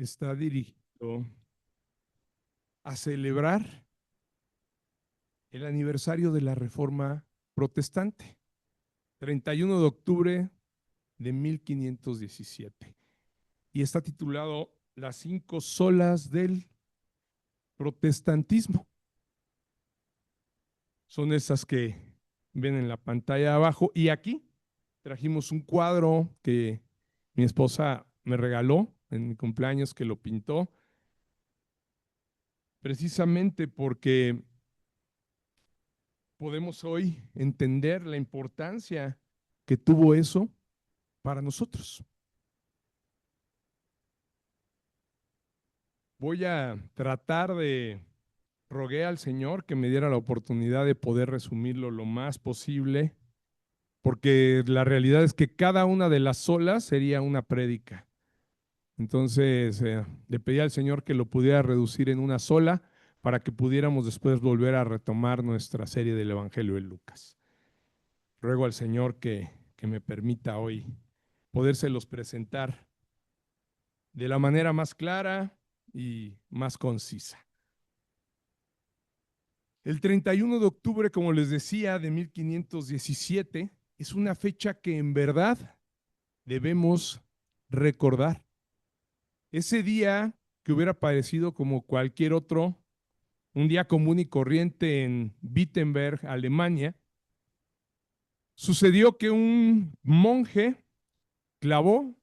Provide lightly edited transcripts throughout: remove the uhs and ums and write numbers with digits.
está dirigido a celebrar el aniversario de la Reforma Protestante, 31 de octubre de 1517. Y está titulado Las 5 solas del protestantismo. Son esas que ven en la pantalla de abajo. Y aquí trajimos un cuadro que mi esposa me regaló en mi cumpleaños, que lo pintó, precisamente porque podemos hoy entender la importancia que tuvo eso para nosotros. Voy a tratar de rogué al Señor que me diera la oportunidad de poder resumirlo lo más posible, porque la realidad es que cada una de las solas sería una prédica. Entonces, le pedí al Señor que lo pudiera reducir en una sola para que pudiéramos después volver a retomar nuestra serie del Evangelio de Lucas. Ruego al Señor que me permita hoy podérselos presentar de la manera más clara y más concisa. El 31 de octubre, como les decía, de 1517, es una fecha que en verdad debemos recordar. Ese día que hubiera parecido como cualquier otro, un día común y corriente en Wittenberg, Alemania, sucedió que un monje clavó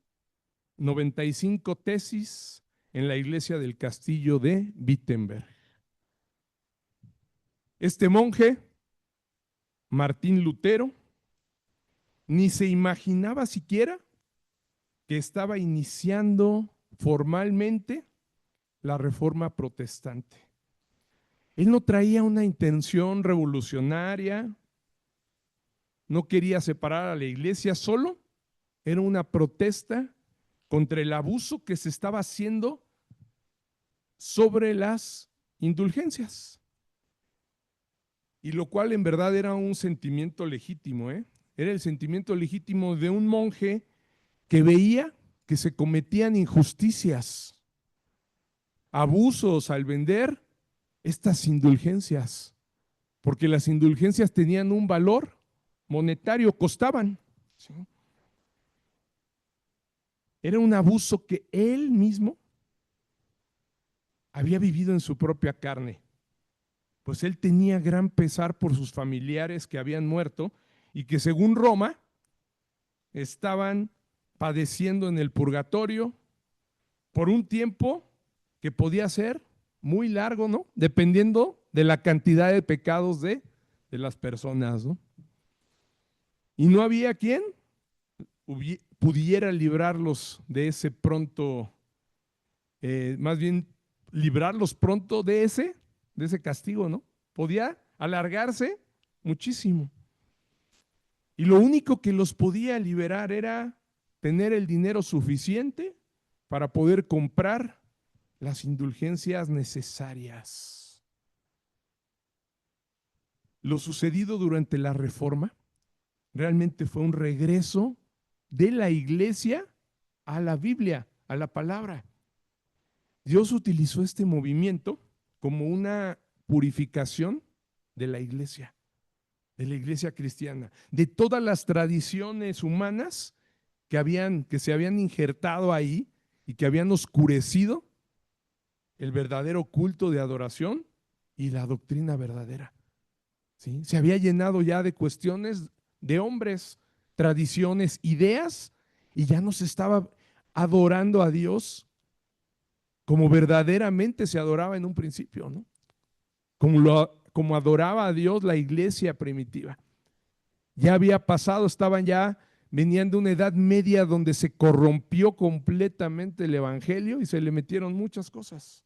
95 tesis en la iglesia del castillo de Wittenberg. Este monje, Martín Lutero, ni se imaginaba siquiera que estaba iniciando formalmente la reforma protestante. Él no traía una intención revolucionaria, no quería separar a la iglesia, solo era una protesta contra el abuso que se estaba haciendo sobre las indulgencias. Y lo cual en verdad era un sentimiento legítimo, ¿eh? Era el sentimiento legítimo de un monje que veía que se cometían injusticias, abusos al vender estas indulgencias, porque las indulgencias tenían un valor monetario, costaban. ¿Sí? Era un abuso que él mismo había vivido en su propia carne, pues él tenía gran pesar por sus familiares que habían muerto y que según Roma estaban padeciendo en el purgatorio por un tiempo que podía ser muy largo, ¿no? Dependiendo de la cantidad de pecados de las personas, ¿no? Y no había quien pudiera librarlos de ese pronto, más bien librarlos pronto de ese castigo, ¿no? Podía alargarse muchísimo. Y lo único que los podía liberar era tener el dinero suficiente para poder comprar las indulgencias necesarias. Lo sucedido durante la Reforma realmente fue un regreso de la iglesia a la Biblia, a la palabra. Dios utilizó este movimiento como una purificación de la iglesia cristiana, de todas las tradiciones humanas que se habían injertado ahí y que habían oscurecido el verdadero culto de adoración y la doctrina verdadera. ¿Sí? Se había llenado ya de cuestiones de hombres, tradiciones, ideas, y ya no se estaba adorando a Dios como verdaderamente se adoraba en un principio, ¿no? Como adoraba a Dios la iglesia primitiva. Ya había pasado, venían de una edad media donde se corrompió completamente el evangelio y se le metieron muchas cosas.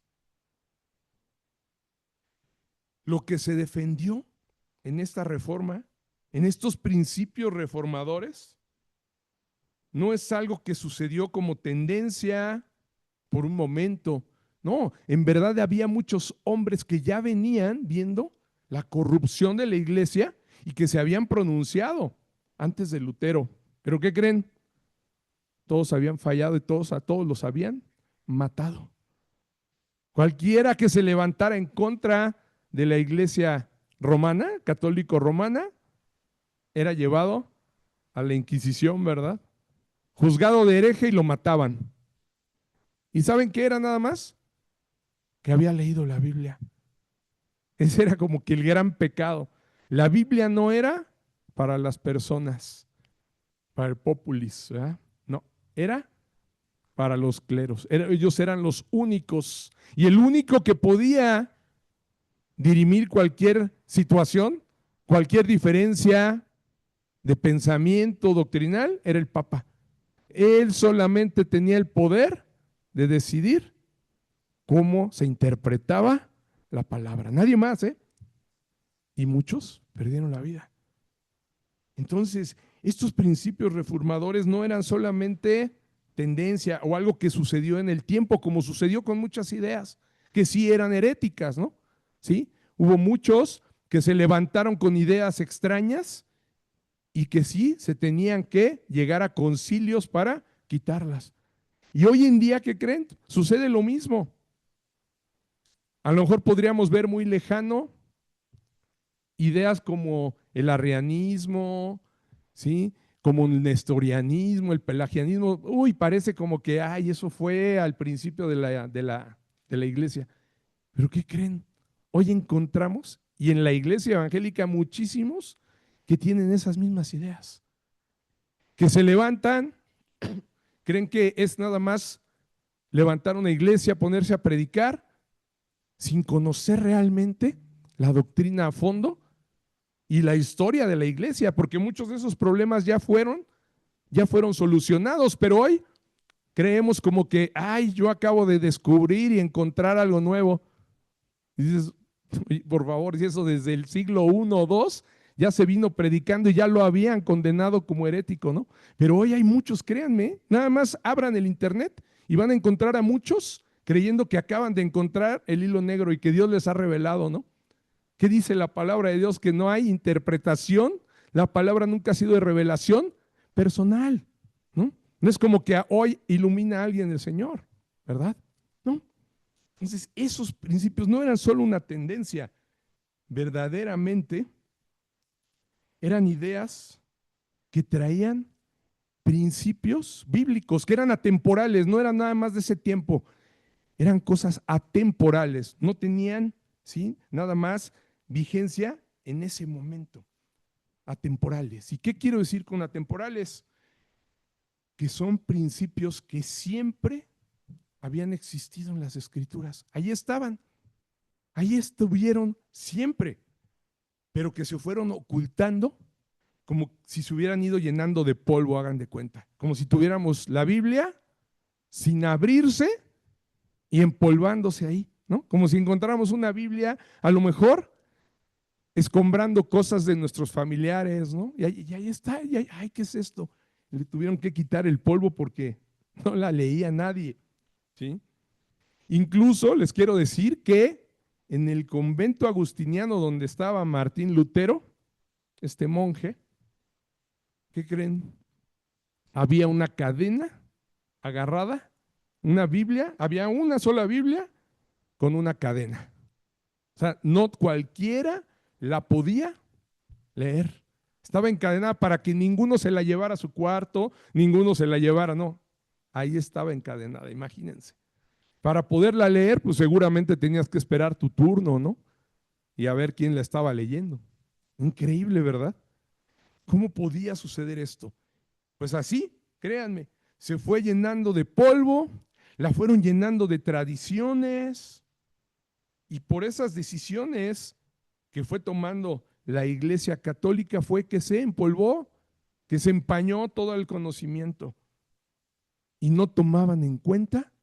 Lo que se defendió en esta reforma, en estos principios reformadores, no es algo que sucedió como tendencia por un momento. No, en verdad había muchos hombres que ya venían viendo la corrupción de la iglesia y que se habían pronunciado antes de Lutero. ¿Pero qué creen? Todos habían fallado y a todos los habían matado. Cualquiera que se levantara en contra de la iglesia romana, católico romana, era llevado a la Inquisición, ¿verdad? Juzgado de hereje y lo mataban. ¿Y saben qué era nada más? Que había leído la Biblia. Ese era como que el gran pecado. La Biblia no era para las personas, para el populis, ¿verdad? No, era para los cleros. Ellos eran los únicos. Y el único que podía dirimir cualquier situación, cualquier diferencia de pensamiento doctrinal, era el Papa. Él solamente tenía el poder de decidir cómo se interpretaba la palabra. Nadie más, ¿eh? Y muchos perdieron la vida. Entonces, estos principios reformadores no eran solamente tendencia o algo que sucedió en el tiempo, como sucedió con muchas ideas que sí eran heréticas, ¿no? ¿Sí? Hubo muchos que se levantaron con ideas extrañas y que sí se tenían que llegar a concilios para quitarlas. Y hoy en día, ¿qué creen? Sucede lo mismo. A lo mejor podríamos ver muy lejano ideas como el arrianismo, ¿sí? Como el nestorianismo, el pelagianismo. Uy, parece como que, ay, eso fue al principio de la iglesia. Pero ¿qué creen? Hoy encontramos, y en la iglesia evangélica muchísimos que tienen esas mismas ideas, que se levantan, creen que es nada más levantar una iglesia, ponerse a predicar, sin conocer realmente la doctrina a fondo y la historia de la iglesia, porque muchos de esos problemas ya fueron solucionados, pero hoy creemos como que, ay, yo acabo de descubrir y encontrar algo nuevo. Y dices, por favor, si eso desde el siglo I o II ya se vino predicando y ya lo habían condenado como herético, ¿no? Pero hoy hay muchos, créanme, nada más abran el internet y van a encontrar a muchos creyendo que acaban de encontrar el hilo negro y que Dios les ha revelado, ¿no? ¿Qué dice la palabra de Dios? Que no hay interpretación, la palabra nunca ha sido de revelación personal, ¿no? No es como que hoy ilumina a alguien el Señor, ¿verdad? No. Entonces, esos principios no eran solo una tendencia, verdaderamente eran ideas que traían principios bíblicos, que eran atemporales, no eran nada más de ese tiempo, eran cosas atemporales, no tenían, ¿sí? Nada más vigencia en ese momento, atemporales. ¿Y qué quiero decir con atemporales? Que son principios que siempre habían existido en las escrituras. Ahí estaban, ahí estuvieron siempre, pero que se fueron ocultando como si se hubieran ido llenando de polvo, hagan de cuenta. Como si tuviéramos la Biblia sin abrirse y empolvándose ahí, ¿no? Como si encontráramos una Biblia, a lo mejor escombrando cosas de nuestros familiares, ¿no? Y ahí está, ay, ¿qué es esto? Le tuvieron que quitar el polvo porque no la leía nadie, ¿sí? Incluso les quiero decir que en el convento agustiniano donde estaba Martín Lutero, este monje, ¿qué creen? Había una cadena agarrada, una Biblia, había una sola Biblia con una cadena. O sea, no cualquiera la podía leer. Estaba encadenada para que ninguno se la llevara a su cuarto, ninguno se la llevara, no. Ahí estaba encadenada, imagínense. Para poderla leer, pues seguramente tenías que esperar tu turno, ¿no? Y a ver quién la estaba leyendo. Increíble, ¿verdad? ¿Cómo podía suceder esto? Pues así, créanme, se fue llenando de polvo, la fueron llenando de tradiciones y por esas decisiones que fue tomando la Iglesia Católica fue que se empolvó, que se empañó todo el conocimiento y no tomaban en cuenta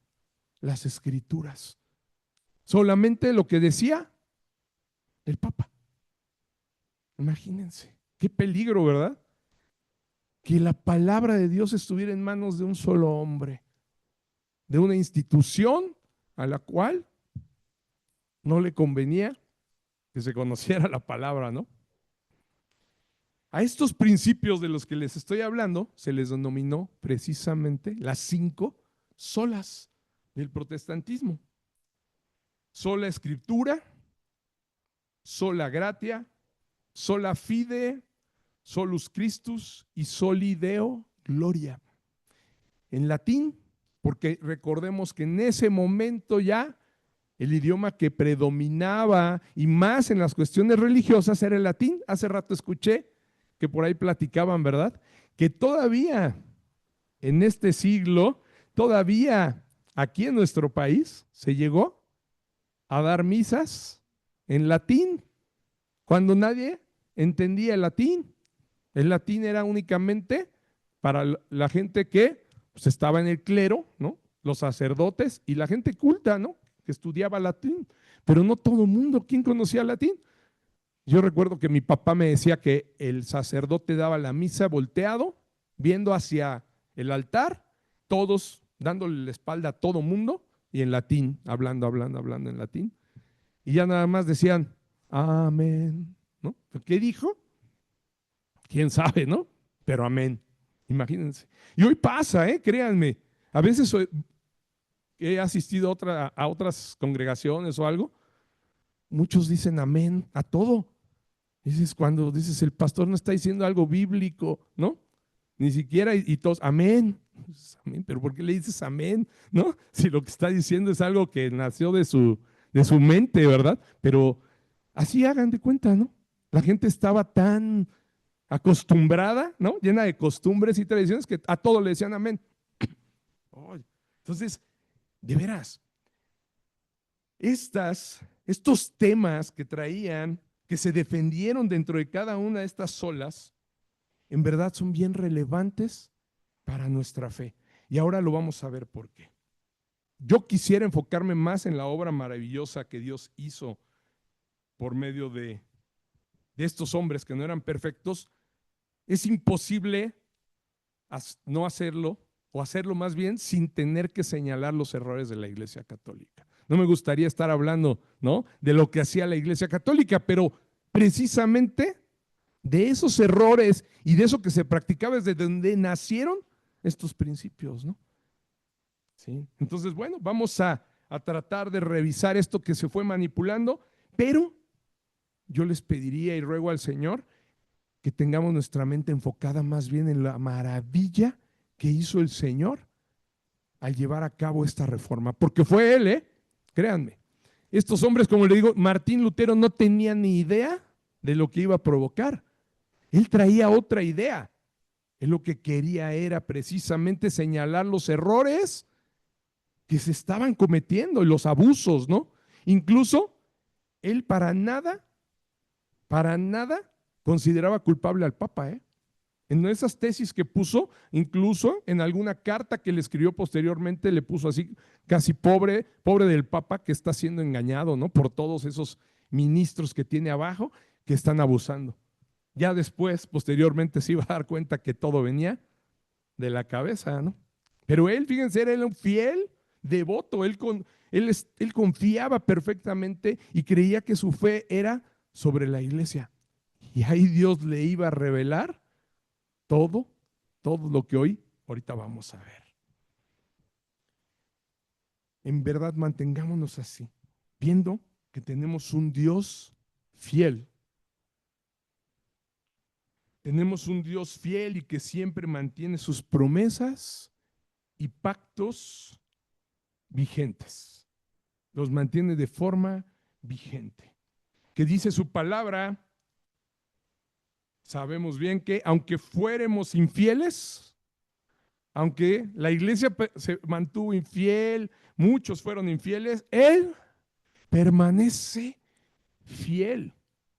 las escrituras. Solamente lo que decía el Papa. Imagínense, qué peligro, ¿verdad? Que la palabra de Dios estuviera en manos de un solo hombre, de una institución a la cual no le convenía que se conociera la palabra, ¿no? A estos principios de los que les estoy hablando se les denominó precisamente las 5 solas. del protestantismo. Sola escritura, sola gratia, sola fide, solus Christus y soli Deo gloria. En latín, porque recordemos que en ese momento ya el idioma que predominaba y más en las cuestiones religiosas era el latín. Hace rato escuché que por ahí platicaban, ¿verdad? Que todavía en este siglo, todavía aquí en nuestro país se llegó a dar misas en latín, cuando nadie entendía el latín. El latín era únicamente para la gente que pues, estaba en el clero, ¿no? Los sacerdotes y la gente culta, ¿no? Que estudiaba latín, pero no todo el mundo. ¿Quién conocía latín? Yo recuerdo que mi papá me decía que el sacerdote daba la misa volteado, viendo hacia el altar, todos dándole la espalda a todo mundo y en latín, hablando en latín. Y ya nada más decían, amén, ¿no? ¿Qué dijo? ¿Quién sabe, no? Pero amén, imagínense. Y hoy pasa, créanme, a veces he asistido a otras congregaciones o algo, muchos dicen amén a todo. Dices, cuando dices, el pastor no está diciendo algo bíblico, ¿no? Ni siquiera, y todos, amén. Amén, pero ¿por qué le dices amén? ¿No? Si lo que está diciendo es algo que nació de su mente, ¿verdad? Pero así hagan de cuenta, ¿no? La gente estaba tan acostumbrada, ¿no? Llena de costumbres y tradiciones que a todo le decían amén. Entonces, de veras, estos temas que traían, que se defendieron dentro de cada una de estas solas, en verdad son bien relevantes para nuestra fe. Y ahora lo vamos a ver por qué. Yo quisiera enfocarme más en la obra maravillosa que Dios hizo por medio de estos hombres que no eran perfectos. Es imposible no hacerlo, o hacerlo más bien sin tener que señalar los errores de la Iglesia Católica. No me gustaría estar hablando, ¿no?, de lo que hacía la Iglesia Católica, pero precisamente de esos errores y de eso que se practicaba desde donde nacieron estos principios, ¿no? ¿Sí? Entonces, bueno, vamos a tratar de revisar esto que se fue manipulando, pero yo les pediría y ruego al Señor que tengamos nuestra mente enfocada más bien en la maravilla que hizo el Señor al llevar a cabo esta reforma, porque fue Él, créanme. Estos hombres, como le digo, Martín Lutero no tenía ni idea de lo que iba a provocar. Él traía otra idea. Él lo que quería era precisamente señalar los errores que se estaban cometiendo y los abusos, ¿no? Incluso él para nada consideraba culpable al Papa, En esas tesis que puso, incluso en alguna carta que le escribió posteriormente, le puso así, casi pobre del Papa que está siendo engañado, ¿no? Por todos esos ministros que tiene abajo que están abusando. Ya después, posteriormente, se iba a dar cuenta que todo venía de la cabeza, ¿no? Pero él, fíjense, era un fiel devoto, él confiaba perfectamente y creía que su fe era sobre la iglesia. Y ahí Dios le iba a revelar todo lo que ahorita vamos a ver. En verdad, mantengámonos así, viendo que tenemos un Dios fiel. Tenemos un Dios fiel y que siempre mantiene sus promesas y pactos vigentes. Los mantiene de forma vigente. Que dice su palabra, sabemos bien que aunque fuéramos infieles, aunque la iglesia se mantuvo infiel, muchos fueron infieles, Él permanece fiel,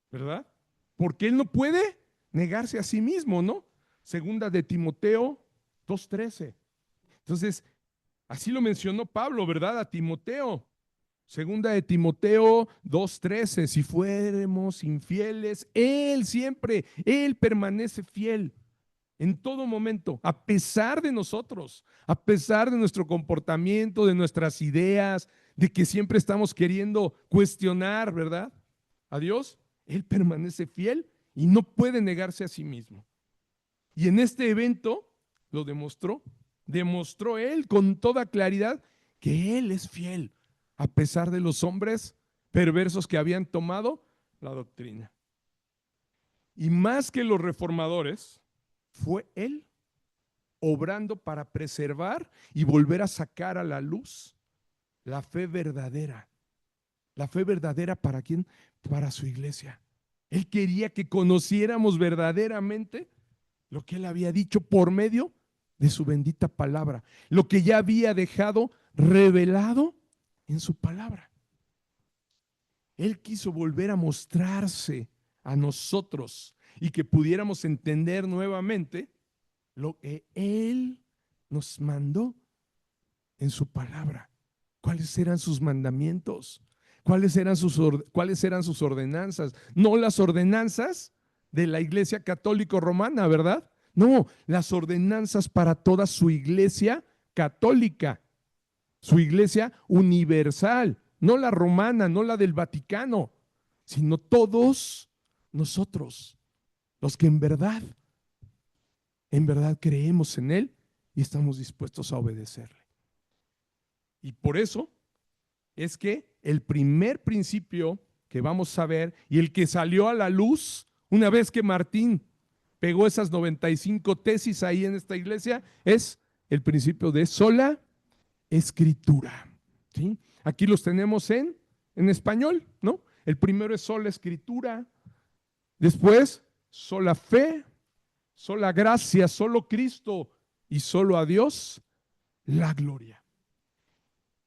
¿verdad? Porque Él no puede negarse a sí mismo, ¿no? Segunda de Timoteo 2:13. Entonces, así lo mencionó Pablo, ¿verdad? A Timoteo. Segunda de Timoteo 2:13. Si fuéramos infieles, Él permanece fiel en todo momento, a pesar de nosotros, a pesar de nuestro comportamiento, de nuestras ideas, de que siempre estamos queriendo cuestionar, ¿verdad? A Dios, Él permanece fiel y no puede negarse a sí mismo. Y en este evento lo demostró Él con toda claridad que Él es fiel, a pesar de los hombres perversos que habían tomado la doctrina. Y más que los reformadores, fue Él obrando para preservar y volver a sacar a la luz la fe verdadera. La fe verdadera, ¿para quién? Para su iglesia. Él quería que conociéramos verdaderamente lo que Él había dicho por medio de su bendita palabra, lo que ya había dejado revelado en su palabra. Él quiso volver a mostrarse a nosotros y que pudiéramos entender nuevamente lo que Él nos mandó en su palabra. ¿Cuáles eran sus mandamientos? ¿Cuáles eran sus ordenanzas? No las ordenanzas de la Iglesia Católica Romana, ¿verdad? No, las ordenanzas para toda su iglesia católica, su iglesia universal, no la romana, no la del Vaticano, sino todos nosotros, los que en verdad creemos en Él y estamos dispuestos a obedecerle. Y por eso es que el primer principio que vamos a ver y el que salió a la luz una vez que Martín pegó esas 95 tesis ahí en esta iglesia es el principio de sola escritura. ¿Sí? Aquí los tenemos en español, ¿no? El primero es sola escritura, después sola fe, sola gracia, solo Cristo y solo a Dios la gloria.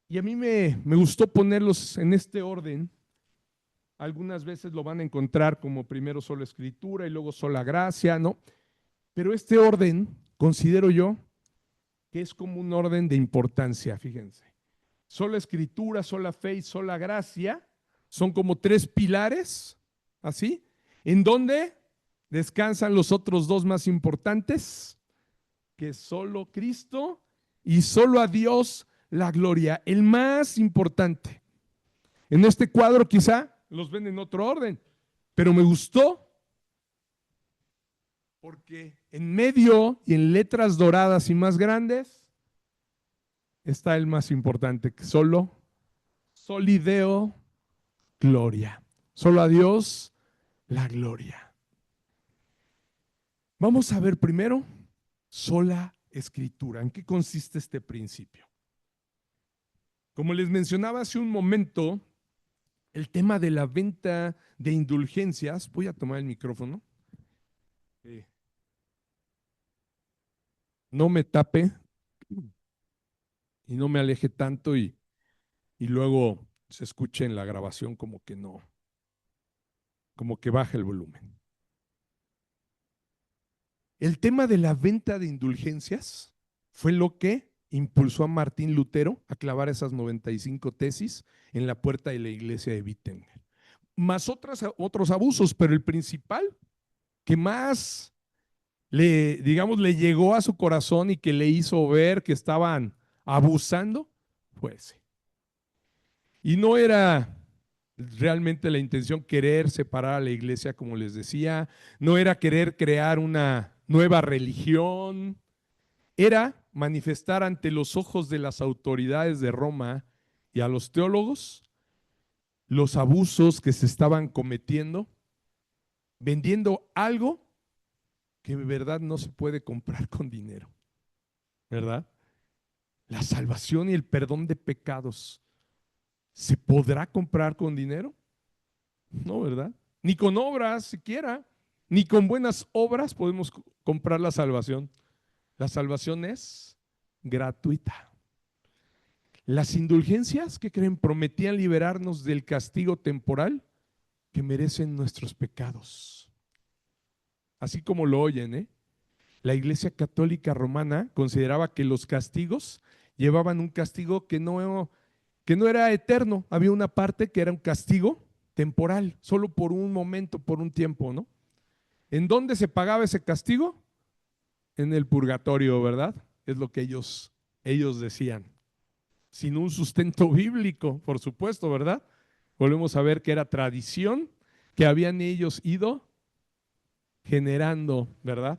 Y a mí me gustó ponerlos en este orden. Algunas veces lo van a encontrar como primero sola escritura y luego sola gracia, ¿no? Pero este orden, considero yo, que es como un orden de importancia, fíjense. Sola escritura, sola fe y sola gracia son como tres pilares, ¿así? En donde descansan los otros dos más importantes, que es solo Cristo y solo a Dios la gloria, el más importante. En este cuadro quizá los ven en otro orden, pero me gustó porque en medio y en letras doradas y más grandes está el más importante, que solo Solideo gloria. Solo a Dios la gloria. Vamos a ver primero sola escritura. ¿En qué consiste este principio? Como les mencionaba hace un momento, el tema de la venta de indulgencias, voy a tomar el micrófono, no me tape y no me aleje tanto y luego se escuche en la grabación como que no, como que baja el volumen. El tema de la venta de indulgencias fue lo que impulsó a Martín Lutero a clavar esas 95 tesis en la puerta de la iglesia de Wittenberg. Más otros abusos, pero el principal que más le llegó a su corazón y que le hizo ver que estaban abusando fue ese. Y no era realmente la intención querer separar a la iglesia, como les decía, no era querer crear una nueva religión, era manifestar ante los ojos de las autoridades de Roma y a los teólogos los abusos que se estaban cometiendo, vendiendo algo que en verdad no se puede comprar con dinero, ¿verdad? La salvación y el perdón de pecados, ¿se podrá comprar con dinero? No, ¿verdad? Ni con obras siquiera, ni con buenas obras podemos comprar la salvación. La salvación es gratuita. Las indulgencias, ¿qué creen? Prometían liberarnos del castigo temporal que merecen nuestros pecados. Así como lo oyen, ¿eh? La Iglesia Católica Romana consideraba que los castigos llevaban un castigo que no era eterno. Había una parte que era un castigo temporal, solo por un momento, por un tiempo, ¿no? ¿En dónde se pagaba ese castigo? En el purgatorio, ¿verdad? Es lo que ellos decían. Sin un sustento bíblico, por supuesto, ¿verdad? Volvemos a ver que era tradición que habían ellos ido generando, ¿verdad?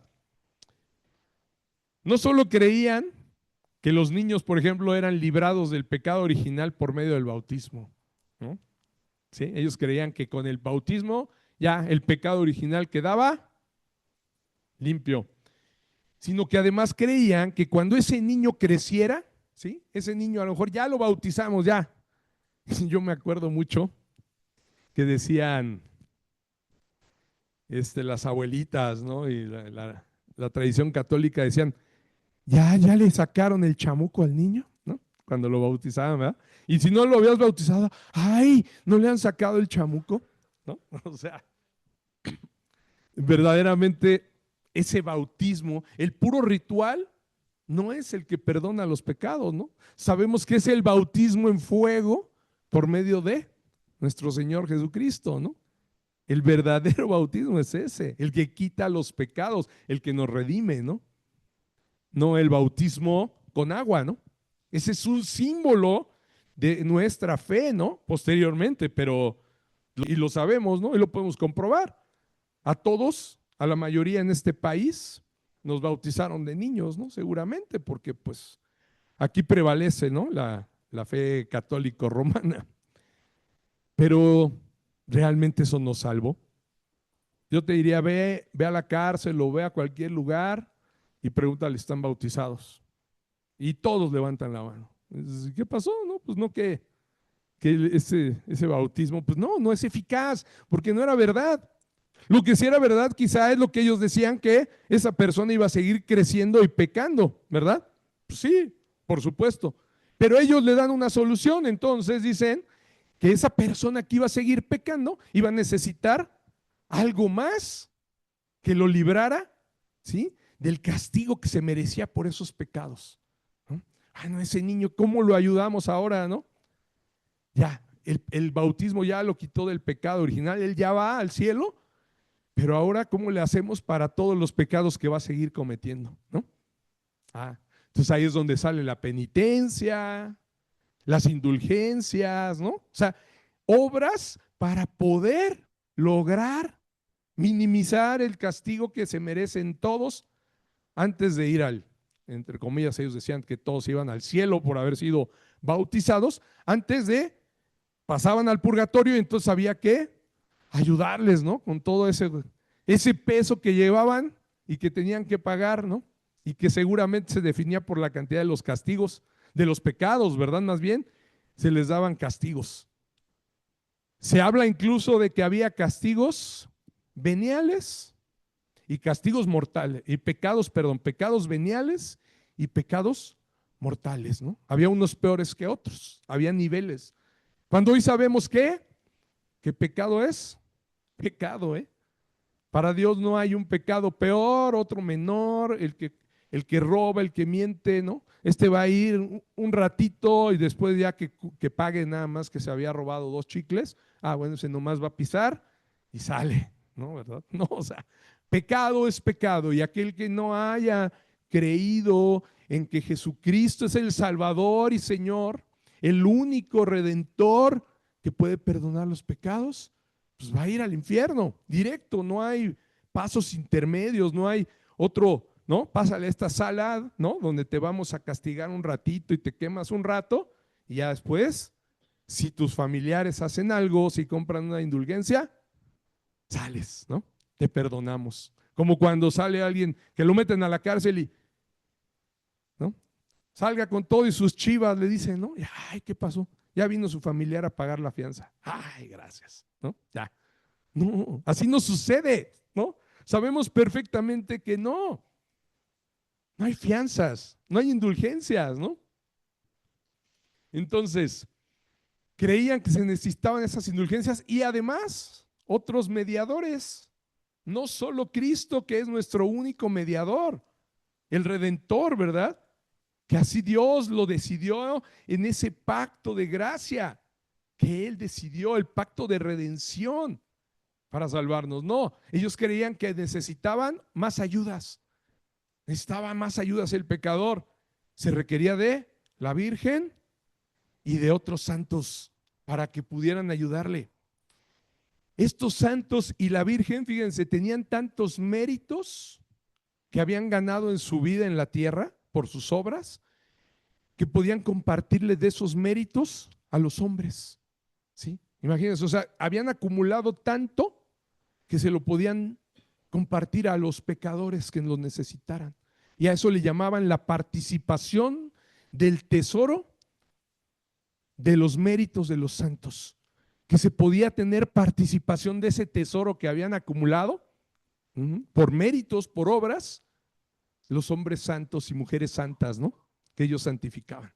No solo creían que los niños, por ejemplo, eran librados del pecado original por medio del bautismo, ¿no? ¿Sí? Ellos creían que con el bautismo ya el pecado original quedaba limpio, sino que además creían que cuando ese niño creciera, ¿sí? Ese niño a lo mejor ya lo bautizamos, ya. Yo me acuerdo mucho que decían las abuelitas, ¿no? Y la tradición católica decían, ya le sacaron el chamuco al niño, ¿no? Cuando lo bautizaban, ¿verdad? Y si no lo habías bautizado, ¡ay! ¿No le han sacado el chamuco? ¿No? O sea, verdaderamente ese bautismo, el puro ritual, no es el que perdona los pecados, ¿no? Sabemos que es el bautismo en fuego por medio de nuestro Señor Jesucristo, ¿no? El verdadero bautismo es ese, el que quita los pecados, el que nos redime, ¿no? No el bautismo con agua, ¿no? Ese es un símbolo de nuestra fe, ¿no? Posteriormente, pero, y lo sabemos, ¿no? Y lo podemos comprobar. A todos, a la mayoría en este país, nos bautizaron de niños, ¿no? Seguramente, porque pues aquí prevalece, ¿no? La fe católico romana. Pero realmente eso nos salvó. Yo te diría, ve a la cárcel o ve a cualquier lugar y pregúntale si están bautizados. Y todos levantan la mano. ¿Qué pasó? No, pues no que ese bautismo, pues no es eficaz, porque no era verdad. Lo que sí era verdad quizá es lo que ellos decían, que esa persona iba a seguir creciendo y pecando, ¿verdad? Pues sí, por supuesto. Pero ellos le dan una solución, entonces dicen que esa persona que iba a seguir pecando iba a necesitar algo más que lo librara, ¿sí? Del castigo que se merecía por esos pecados, ¿no? Ay, no, ese niño, ¿cómo lo ayudamos ahora, no? Ya, el bautismo ya lo quitó del pecado original, él ya va al cielo, pero ahora, ¿cómo le hacemos para todos los pecados que va a seguir cometiendo, no? Entonces ahí es donde sale la penitencia, las indulgencias, ¿no? O sea, obras para poder lograr minimizar el castigo que se merecen todos antes de ir entre comillas, ellos decían que todos iban al cielo por haber sido bautizados, antes de pasaban al purgatorio y entonces había que ayudarles, ¿no? Con todo ese peso que llevaban y que tenían que pagar, ¿no? Y que seguramente se definía por la cantidad de los castigos, de los pecados, ¿verdad? Más bien, se les daban castigos. Se habla incluso de que había castigos veniales y castigos mortales, y pecados veniales y pecados mortales, ¿no? Había unos peores que otros, había niveles. Cuando hoy sabemos que pecado es pecado, ¿eh? Para Dios no hay un pecado peor, otro menor, el que roba, el que miente, ¿no? Este va a ir un ratito y después ya que pague nada más que se había robado 2 chicles, bueno, ese nomás va a pisar y sale, ¿no? ¿Verdad? No, o sea, pecado es pecado, y aquel que no haya creído en que Jesucristo es el Salvador y Señor, el único Redentor que puede perdonar los pecados, pues va a ir al infierno directo, no hay pasos intermedios, no hay otro, ¿no? Pásale a esta sala, ¿no? Donde te vamos a castigar un ratito y te quemas un rato, y ya después, si tus familiares hacen algo, si compran una indulgencia, sales, ¿no? Te perdonamos. Como cuando sale alguien que lo meten a la cárcel y, ¿no? Salga con todo y sus chivas, le dicen, ¿no? Ay, ¿qué pasó? Ya vino su familiar a pagar la fianza. Ay, gracias, ¿no? Ya. No, así no sucede, ¿no? Sabemos perfectamente que no hay fianzas, no hay indulgencias, ¿no? Entonces, creían que se necesitaban esas indulgencias y además otros mediadores, no solo Cristo, que es nuestro único mediador, el Redentor, ¿verdad? Que así Dios lo decidió en ese pacto de gracia, que Él decidió, el pacto de redención para salvarnos. No, ellos creían que necesitaban más ayudas. Necesitaba más ayudas el pecador. Se requería de la Virgen y de otros santos para que pudieran ayudarle. Estos santos y la Virgen, fíjense, tenían tantos méritos que habían ganado en su vida en la tierra por sus obras, que podían compartirle de esos méritos a los hombres. ¿Sí? Imagínense, o sea, habían acumulado tanto que se lo podían compartir a los pecadores que lo necesitaran. Y a eso le llamaban la participación del tesoro de los méritos de los santos, que se podía tener participación de ese tesoro que habían acumulado por méritos, por obras, los hombres santos y mujeres santas, ¿no? Que ellos santificaban.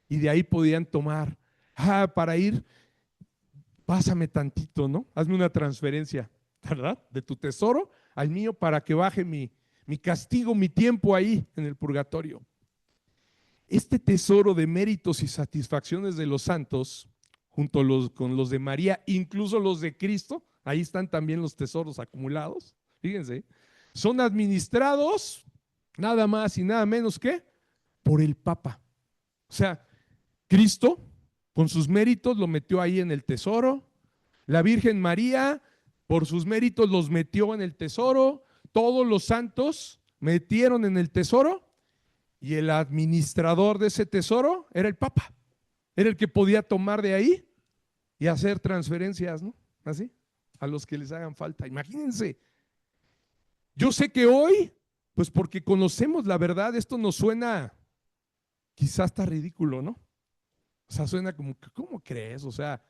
Y de ahí podían tomar, para ir, pásame tantito, ¿no? Hazme una transferencia, ¿verdad? De tu tesoro al mío para que baje mi castigo, mi tiempo ahí en el purgatorio. Este tesoro de méritos y satisfacciones de los santos, junto con los de María, incluso los de Cristo, ahí están también los tesoros acumulados, fíjense, son administrados nada más y nada menos que por el Papa. O sea, Cristo con sus méritos lo metió ahí en el tesoro, la Virgen María por sus méritos los metió en el tesoro, todos los santos metieron en el tesoro, y el administrador de ese tesoro era el Papa, era el que podía tomar de ahí y hacer transferencias, ¿no? Así, a los que les hagan falta. Imagínense, yo sé que hoy, pues porque conocemos la verdad, esto nos suena quizás hasta ridículo, ¿no? O sea, suena como, ¿cómo crees? O sea,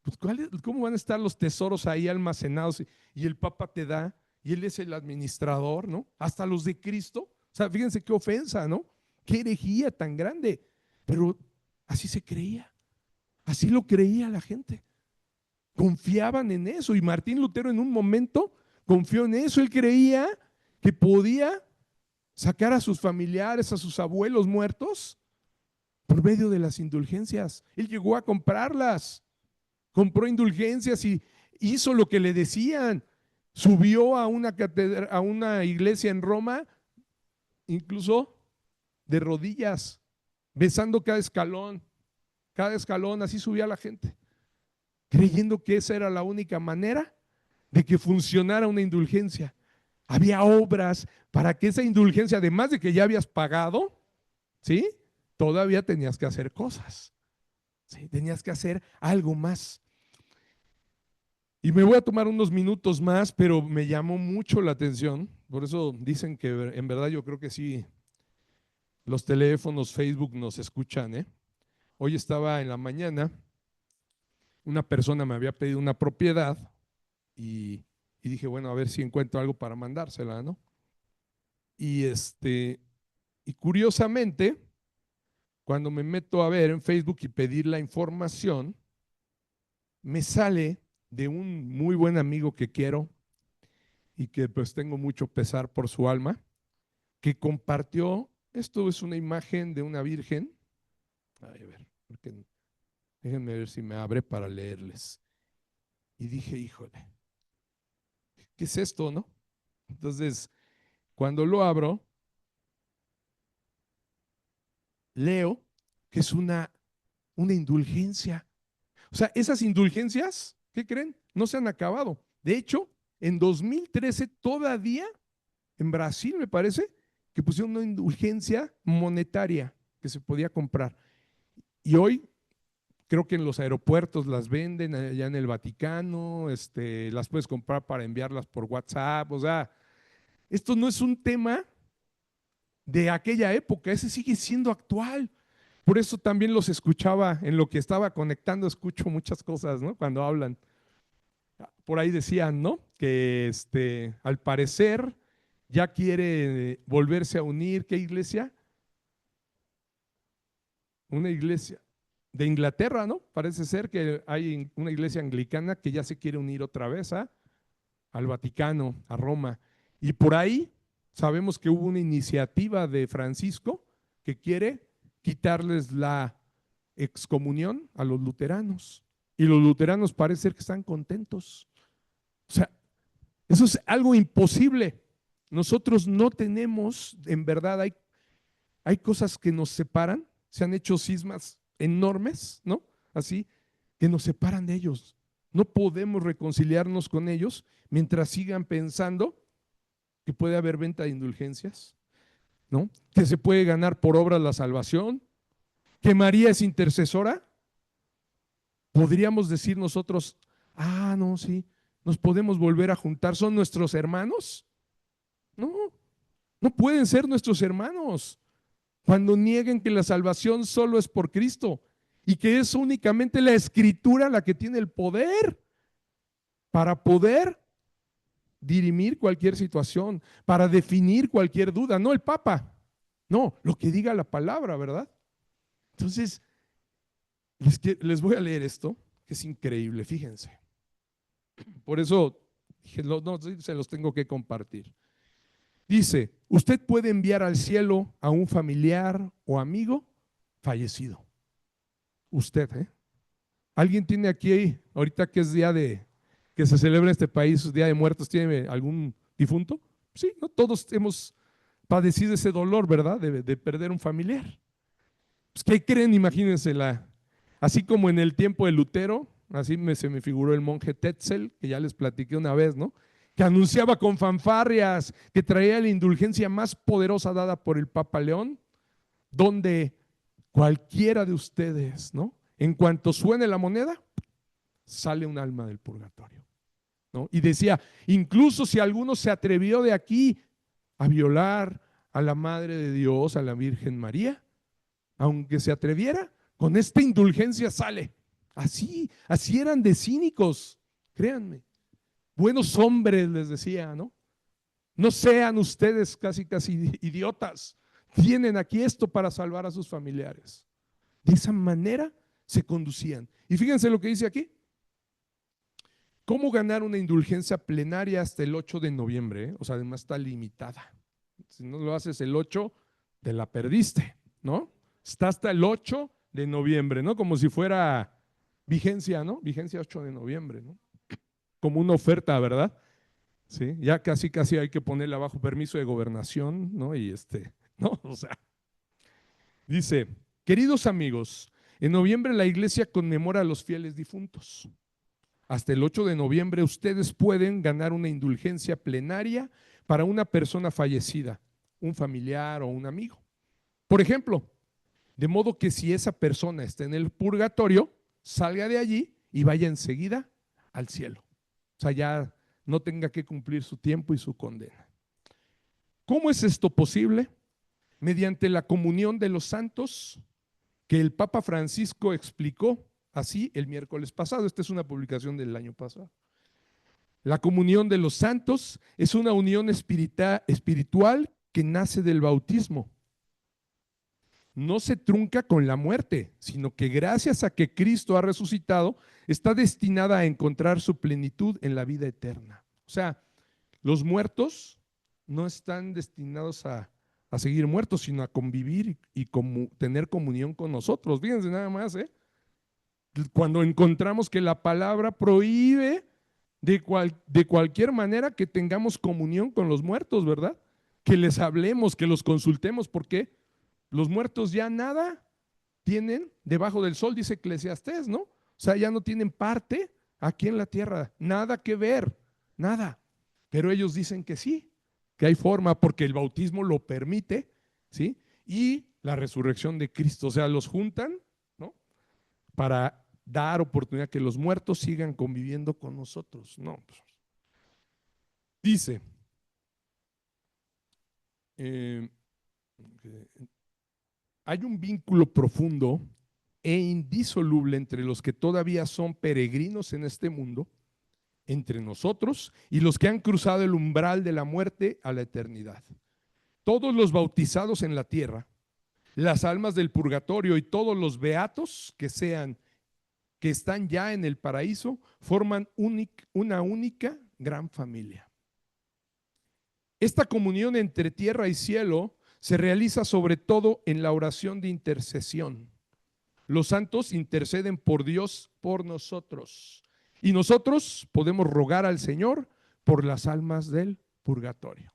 pues ¿cómo van a estar los tesoros ahí almacenados y el Papa te da y él es el administrador, ¿no? Hasta los de Cristo. O sea, fíjense qué ofensa, ¿no? Qué herejía tan grande. Pero así se creía, así lo creía la gente. Confiaban en eso y Martín Lutero en un momento confió en eso. Él creía que podía sacar a sus familiares, a sus abuelos muertos por medio de las indulgencias. Él llegó a comprarlas, compró indulgencias y hizo lo que le decían. Subió a una iglesia en Roma, incluso de rodillas, besando cada escalón, así subía la gente, creyendo que esa era la única manera de que funcionara una indulgencia. Había obras para que esa indulgencia, además de que ya habías pagado, ¿sí? Todavía tenías que hacer cosas, ¿sí? Tenías que hacer algo más. Y me voy a tomar unos minutos más, pero me llamó mucho la atención. Por eso dicen que en verdad yo creo que sí, los teléfonos, Facebook nos escuchan, ¿eh? Hoy estaba en la mañana, una persona me había pedido una propiedad y dije, bueno, a ver si encuentro algo para mandársela, ¿no? Y curiosamente, cuando me meto a ver en Facebook y pedir la información, me sale de un muy buen amigo que quiero y que pues tengo mucho pesar por su alma, que compartió, esto es una imagen de una virgen. Ay, a ver, déjenme ver si me abre para leerles. Y dije, híjole, ¿qué es esto, no? Entonces, cuando lo abro, leo que es una indulgencia. O sea, esas indulgencias, ¿qué creen? No se han acabado. De hecho, en 2013 todavía, en Brasil me parece, que pusieron una indulgencia monetaria que se podía comprar. Y hoy creo que en los aeropuertos las venden allá en el Vaticano, las puedes comprar para enviarlas por WhatsApp. O sea, esto no es un tema de aquella época, ese sigue siendo actual. Por eso también los escuchaba en lo que estaba conectando, escucho muchas cosas, ¿no? Cuando hablan. Por ahí decían, ¿no? Que al parecer ya quiere volverse a unir, ¿qué iglesia? Una iglesia de Inglaterra, ¿no? Parece ser que hay una iglesia anglicana que ya se quiere unir otra vez al Vaticano, a Roma. Y por ahí sabemos que hubo una iniciativa de Francisco que quiere quitarles la excomunión a los luteranos. Y los luteranos parece ser que están contentos. O sea, eso es algo imposible. Nosotros no tenemos, en verdad, hay cosas que nos separan, se han hecho cismas enormes, ¿no? Así, que nos separan de ellos. No podemos reconciliarnos con ellos mientras sigan pensando que puede haber venta de indulgencias, ¿no? Que se puede ganar por obras la salvación, que María es intercesora, podríamos decir nosotros, no, sí, nos podemos volver a juntar, ¿son nuestros hermanos? No, no pueden ser nuestros hermanos cuando nieguen que la salvación solo es por Cristo y que es únicamente la Escritura la que tiene el poder para poder dirimir cualquier situación, para definir cualquier duda, no el Papa, no, lo que diga la palabra, ¿verdad? Entonces, les voy a leer esto, que es increíble, fíjense. Por eso dije, no, se los tengo que compartir. Dice, usted puede enviar al cielo a un familiar o amigo fallecido. Usted, ¿eh? ¿Alguien tiene aquí, ahorita que es día que se celebra en este país, Día de Muertos, tiene algún difunto? Sí, ¿no? Todos hemos padecido ese dolor, ¿verdad? De perder un familiar. Pues, ¿qué creen? Imagínense, así como en el tiempo de Lutero, así se me figuró el monje Tetzel, que ya les platiqué una vez, ¿no? Que anunciaba con fanfarrias que traía la indulgencia más poderosa dada por el Papa León, donde cualquiera de ustedes, ¿no? En cuanto suene la moneda, sale un alma del purgatorio, ¿no? Y decía, incluso si alguno se atrevió de aquí a violar a la Madre de Dios, a la Virgen María, aunque se atreviera, con esta indulgencia sale. Así eran de cínicos, créanme. Buenos hombres, les decía, ¿no? No sean ustedes casi idiotas. Tienen aquí esto para salvar a sus familiares. De esa manera se conducían. Y fíjense lo que dice aquí. ¿Cómo ganar una indulgencia plenaria hasta el 8 de noviembre? O sea, además está limitada. Si no lo haces el 8, te la perdiste, ¿no? Está hasta el 8 de noviembre, ¿no? Como si fuera vigencia, ¿no? Vigencia 8 de noviembre, ¿no? Como una oferta, ¿verdad? Sí, ya casi hay que ponerla bajo permiso de gobernación, ¿no? Y ¿no? O sea, dice, queridos amigos, en noviembre la iglesia conmemora a los fieles difuntos. Hasta el 8 de noviembre ustedes pueden ganar una indulgencia plenaria para una persona fallecida, un familiar o un amigo. Por ejemplo, de modo que si esa persona está en el purgatorio, salga de allí y vaya enseguida al cielo. O sea, ya no tenga que cumplir su tiempo y su condena. ¿Cómo es esto posible? Mediante la comunión de los santos, que el Papa Francisco explicó así el miércoles pasado. Esta es una publicación del año pasado. La comunión de los santos es una unión espiritual que nace del bautismo. No se trunca con la muerte, sino que gracias a que Cristo ha resucitado, está destinada a encontrar su plenitud en la vida eterna. O sea, los muertos no están destinados a seguir muertos, sino a convivir y tener comunión con nosotros. Fíjense nada más, ¿eh? Cuando encontramos que la palabra prohíbe de cualquier manera que tengamos comunión con los muertos, ¿verdad? Que les hablemos, que los consultemos, porque los muertos ya nada tienen debajo del sol, dice Eclesiastés, ¿no? O sea, ya no tienen parte aquí en la tierra, nada que ver, nada. Pero ellos dicen que sí, que hay forma porque el bautismo lo permite, ¿sí? Y la resurrección de Cristo, o sea, los juntan, ¿no? Para dar oportunidad que los muertos sigan conviviendo con nosotros. No, pues. Dice, hay un vínculo profundo e indisoluble entre los que todavía son peregrinos en este mundo, entre nosotros y los que han cruzado el umbral de la muerte a la eternidad. Todos los bautizados en la tierra, las almas del purgatorio y todos los beatos que están ya en el paraíso, forman una única gran familia. Esta comunión entre tierra y cielo se realiza sobre todo en la oración de intercesión. Los santos interceden por Dios por nosotros y nosotros podemos rogar al Señor por las almas del purgatorio.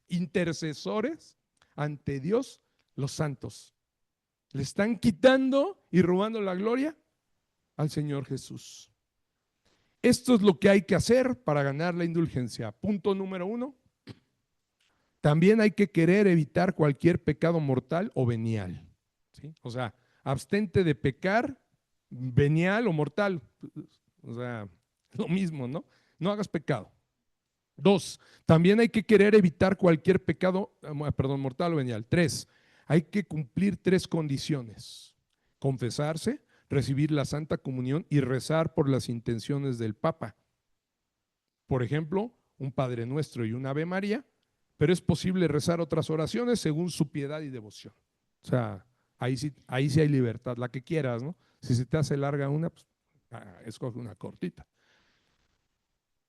Intercesores ante Dios, los santos. Le están quitando y robando la gloria al Señor Jesús. Esto es lo que hay que hacer para ganar la indulgencia. Punto número 1. También hay que querer evitar cualquier pecado mortal o venial, ¿sí? O sea, abstente de pecar venial o mortal. O sea, lo mismo, ¿no? No hagas pecado. 2, también hay que querer evitar cualquier pecado, perdón, mortal o venial. 3, hay que cumplir 3 condiciones: confesarse, recibir la Santa Comunión y rezar por las intenciones del Papa. Por ejemplo, un Padre Nuestro y un Ave María, pero es posible rezar otras oraciones según su piedad y devoción. O sea, ahí sí hay libertad, la que quieras, ¿no? Si se te hace larga una, pues escoge una cortita.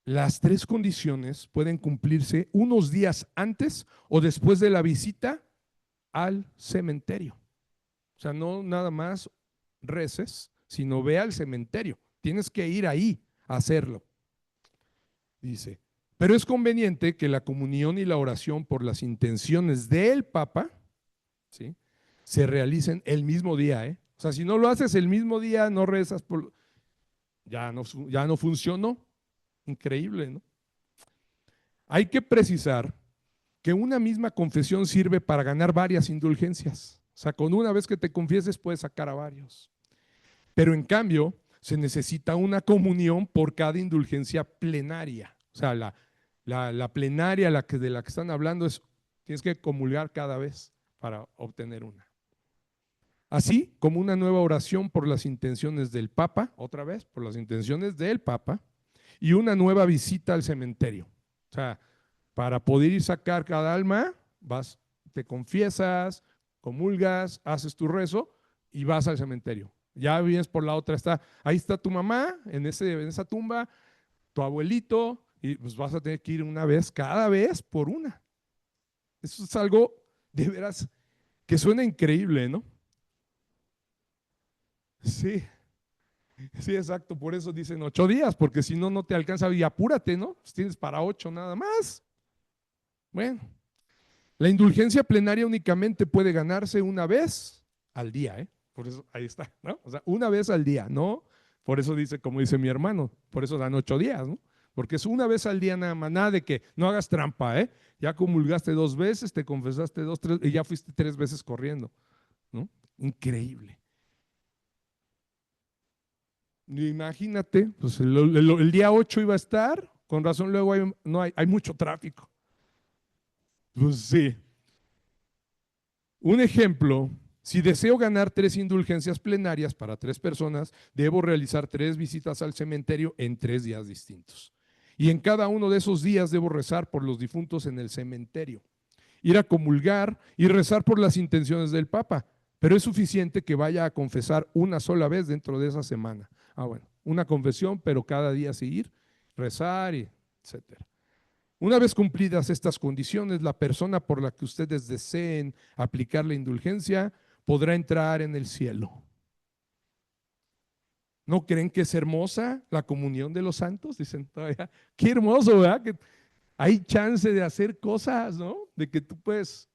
Las 3 condiciones pueden cumplirse unos días antes o después de la visita al cementerio. O sea, no nada más reces, sino ve al cementerio. Tienes que ir ahí a hacerlo. Dice, pero es conveniente que la comunión y la oración por las intenciones del Papa, ¿sí?, se realicen el mismo día, ¿eh? O sea, si no lo haces el mismo día, no rezas por… ya no funcionó. Increíble, ¿no? Hay que precisar que una misma confesión sirve para ganar varias indulgencias. O sea, con una vez que te confieses puedes sacar a varios. Pero en cambio, se necesita una comunión por cada indulgencia plenaria. O sea, la plenaria de la que están hablando tienes que comulgar cada vez para obtener una. Así como una nueva oración por las intenciones del Papa, otra vez, por las intenciones del Papa, y una nueva visita al cementerio. O sea, para poder ir sacar cada alma, vas, te confiesas, comulgas, haces tu rezo y vas al cementerio. Ya vienes por la otra, ahí está tu mamá en esa tumba, tu abuelito, y pues vas a tener que ir una vez, cada vez por una. Eso es algo de veras que suena increíble, ¿no? Sí, sí, exacto. Por eso dicen 8 días, porque si no, no te alcanza y apúrate, ¿no? Pues tienes para 8 nada más. Bueno, la indulgencia plenaria únicamente puede ganarse una vez al día, ¿eh? Por eso ahí está, ¿no? O sea, una vez al día, ¿no? Por eso dice, como dice mi hermano, por eso dan 8 días, ¿no? Porque es una vez al día nada más, nada de que no hagas trampa, ¿eh? Ya comulgaste 2 veces, te confesaste 2, 3 y ya fuiste 3 veces corriendo, ¿no? Increíble. Imagínate, pues el día 8 iba a estar, con razón luego hay mucho tráfico. Pues sí. Un ejemplo, si deseo ganar 3 indulgencias plenarias para 3 personas, debo realizar 3 visitas al cementerio en 3 días distintos. Y en cada uno de esos días debo rezar por los difuntos en el cementerio, ir a comulgar y rezar por las intenciones del Papa. Pero es suficiente que vaya a confesar una sola vez dentro de esa semana. Bueno, una confesión, pero cada día seguir, rezar, y etcétera. Una vez cumplidas estas condiciones, la persona por la que ustedes deseen aplicar la indulgencia podrá entrar en el cielo. ¿No creen que es hermosa la comunión de los santos? Dicen todavía, qué hermoso, ¿verdad? Que hay chance de hacer cosas, ¿no? De que tú puedes…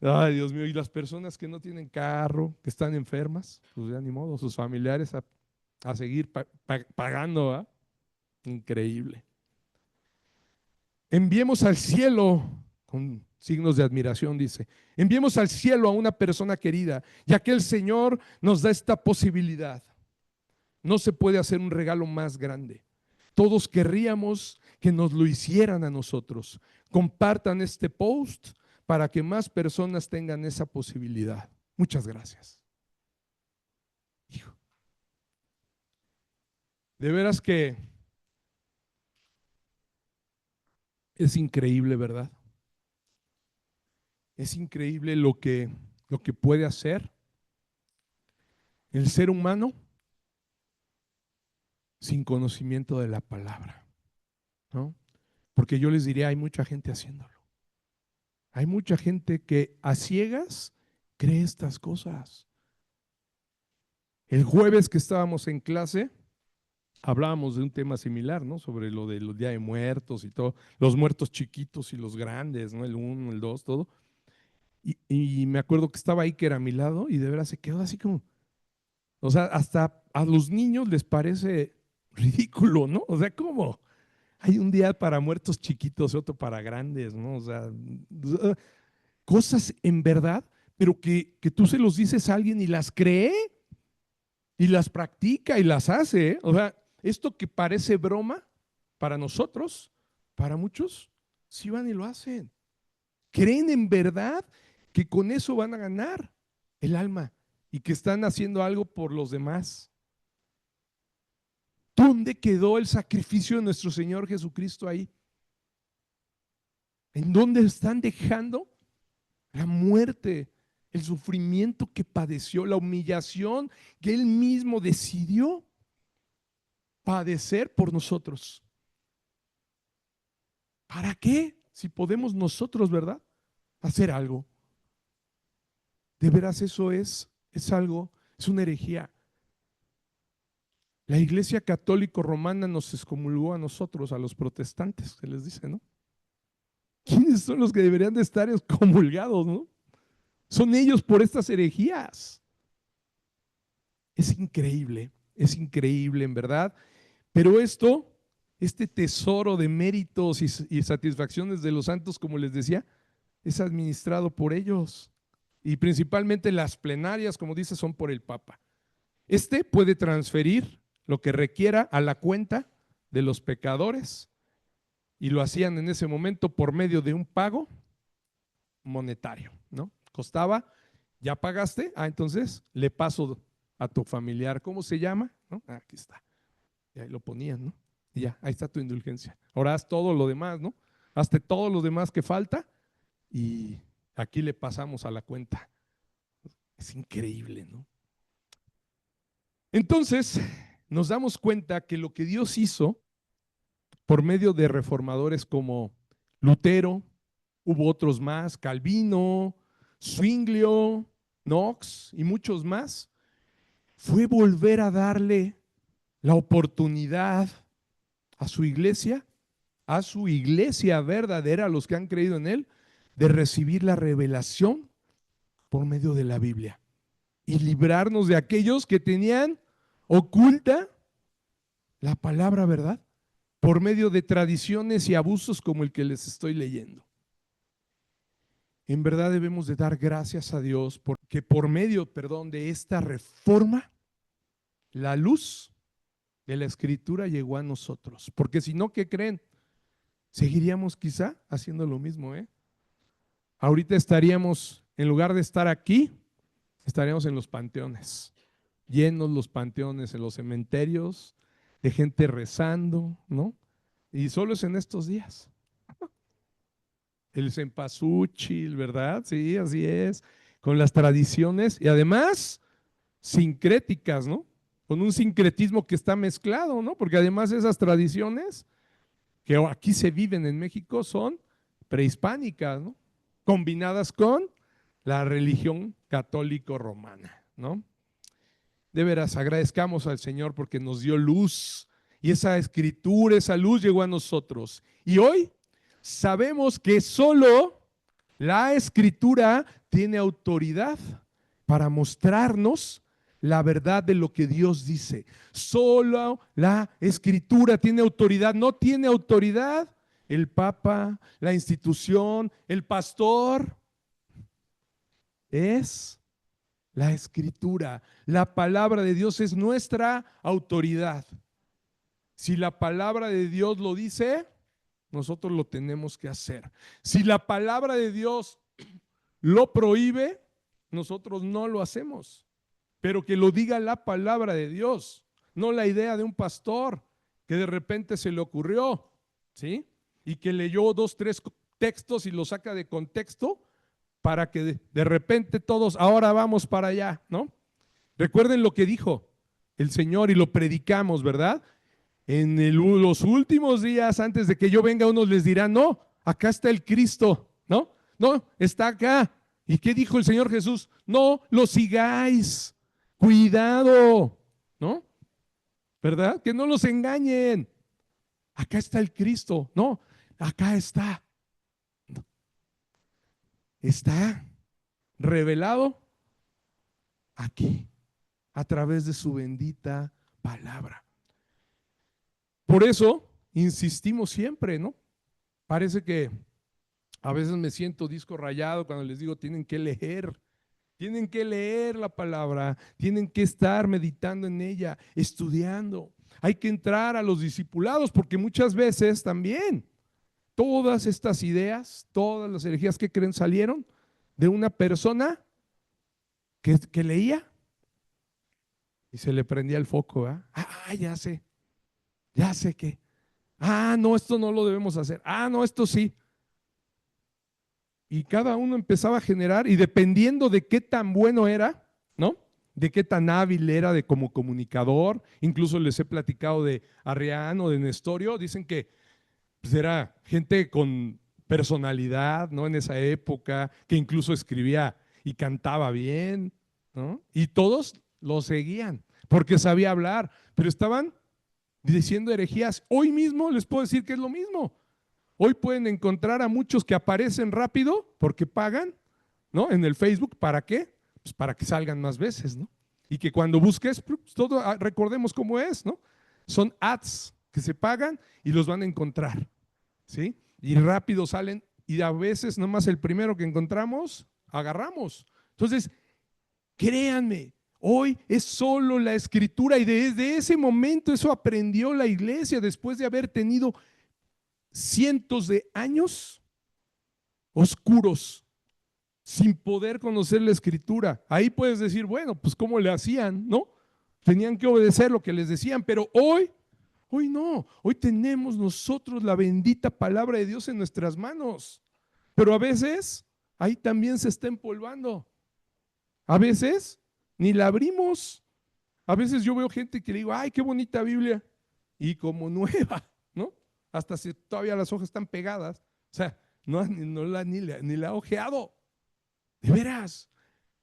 Ay, Dios mío, y las personas que no tienen carro, que están enfermas, pues ya ni modo, sus familiares a seguir pagando, ¿verdad? Increíble. Enviemos al cielo, con signos de admiración dice, enviemos al cielo a una persona querida, ya que el Señor nos da esta posibilidad. No se puede hacer un regalo más grande. Todos querríamos que nos lo hicieran a nosotros. Compartan este post para que más personas tengan esa posibilidad. Muchas gracias. Hijo. De veras que es increíble, ¿verdad? Es increíble lo que puede hacer el ser humano sin conocimiento de la palabra, ¿no? Porque yo les diría, hay mucha gente haciéndolo. Hay mucha gente que a ciegas cree estas cosas. El jueves que estábamos en clase, hablábamos de un tema similar, ¿no? Sobre lo de los días de muertos y todo, los muertos chiquitos y los grandes, ¿no? El 1, el 2, todo. Y me acuerdo que estaba ahí, que era a mi lado, y de veras se quedó así como, o sea, hasta a los niños les parece ridículo, ¿no? O sea, ¿cómo? Hay un día para muertos chiquitos y otro para grandes, ¿no? O sea, cosas en verdad, pero que tú se los dices a alguien y las cree y las practica y las hace, ¿eh? O sea, esto que parece broma para nosotros, para muchos, sí van y lo hacen. Creen en verdad que con eso van a ganar el alma y que están haciendo algo por los demás. ¿Dónde quedó el sacrificio de nuestro Señor Jesucristo ahí? ¿En dónde están dejando la muerte, el sufrimiento que padeció, la humillación que Él mismo decidió padecer por nosotros? ¿Para qué? Si podemos nosotros, ¿verdad?, hacer algo. De veras eso es algo, es una herejía. La Iglesia Católica Romana nos excomulgó a nosotros, a los protestantes, se les dice, ¿no? ¿Quiénes son los que deberían de estar excomulgados, no? Son ellos por estas herejías. Es increíble en verdad. Pero este tesoro de méritos y satisfacciones de los santos, como les decía, es administrado por ellos. Y principalmente las plenarias, como dice, son por el Papa. Este puede transferir lo que requiera a la cuenta de los pecadores y lo hacían en ese momento por medio de un pago monetario, ¿no? Costaba, ya pagaste, entonces le paso a tu familiar, ¿cómo se llama? ¿No? Aquí está, y ahí lo ponían, ¿no? Y ya, ahí está tu indulgencia. Ahora haz todo lo demás, ¿no? Hazte todo lo demás que falta y aquí le pasamos a la cuenta. Es increíble, ¿no? Entonces, nos damos cuenta que lo que Dios hizo por medio de reformadores como Lutero, hubo otros más, Calvino, Zwinglio, Knox y muchos más, fue volver a darle la oportunidad a su iglesia verdadera, a los que han creído en él, de recibir la revelación por medio de la Biblia y librarnos de aquellos que tenían oculta la palabra, ¿verdad?, por medio de tradiciones y abusos como el que les estoy leyendo. En verdad debemos de dar gracias a Dios porque por medio, de esta reforma, la luz de la Escritura llegó a nosotros. Porque si no, ¿qué creen? Seguiríamos quizá haciendo lo mismo, ¿eh? Ahorita estaríamos, en lugar de estar aquí, estaríamos en los panteones, llenos los panteones, en los cementerios, de gente rezando, ¿no? Y solo es en estos días. El cempasúchil, ¿verdad? Sí, así es, con las tradiciones y además sincréticas, ¿no? Con un sincretismo que está mezclado, ¿no? Porque además esas tradiciones que aquí se viven en México son prehispánicas, ¿no? Combinadas con la religión católico romana, ¿no? De veras, agradezcamos al Señor porque nos dio luz y esa escritura, esa luz llegó a nosotros. Y hoy sabemos que solo la Escritura tiene autoridad para mostrarnos la verdad de lo que Dios dice. Solo la Escritura tiene autoridad, no tiene autoridad el Papa, la institución, el pastor. Es la Escritura. La palabra de Dios es nuestra autoridad. Si la palabra de Dios lo dice, nosotros lo tenemos que hacer. Si la palabra de Dios lo prohíbe, nosotros no lo hacemos. Pero que lo diga la palabra de Dios, no la idea de un pastor que de repente se le ocurrió, ¿sí? Y que leyó 2, 3 textos y lo saca de contexto para que de repente todos, ahora vamos para allá, ¿no? Recuerden lo que dijo el Señor y lo predicamos, ¿verdad? Los últimos días, antes de que yo venga, unos les dirán, no, acá está el Cristo, ¿no? No, está acá. ¿Y qué dijo el Señor Jesús? No lo sigáis, cuidado, ¿no? ¿Verdad? Que no los engañen. Acá está el Cristo, no, acá está. Está revelado aquí, a través de su bendita palabra. Por eso insistimos siempre, ¿no? Parece que a veces me siento disco rayado cuando les digo tienen que leer Tienen que leer la palabra, tienen que estar meditando en ella, estudiando. Hay que entrar a los discipulados porque muchas veces también todas estas ideas, todas las herejías que creen salieron de una persona que leía y se le prendía el foco. ¿Eh? Ya sé que. Ah, no, esto no lo debemos hacer. Ah, no, esto sí. Y cada uno empezaba a generar, y dependiendo de qué tan bueno era, ¿no? De qué tan hábil era de como comunicador, incluso les he platicado de Arriano, de Nestorio, dicen que pues, era gente con personalidad, ¿no? En esa época, que incluso escribía y cantaba bien, ¿no? Y todos lo seguían, porque sabía hablar, pero estaban diciendo herejías. Hoy mismo les puedo decir que es lo mismo. Hoy pueden encontrar a muchos que aparecen rápido porque pagan, ¿no? En el Facebook, ¿para qué? Pues para que salgan más veces, ¿no? Y que cuando busques, pues todo, recordemos cómo es, ¿no? Son ads que se pagan y los van a encontrar, ¿sí? Y rápido salen y a veces nomás el primero que encontramos, agarramos. Entonces, créanme, hoy es solo la escritura y desde ese momento eso aprendió la iglesia después de haber tenido cientos de años oscuros sin poder conocer la escritura. Ahí puedes decir, bueno, pues cómo le hacían, ¿no? Tenían que obedecer lo que les decían, pero hoy no, hoy tenemos nosotros la bendita palabra de Dios en nuestras manos, pero a veces ahí también se está empolvando, a veces ni la abrimos, a veces yo veo gente que le digo, ay, qué bonita Biblia, y como nueva, ¿no? Hasta si todavía las hojas están pegadas, o sea, ni la ha ojeado, de veras.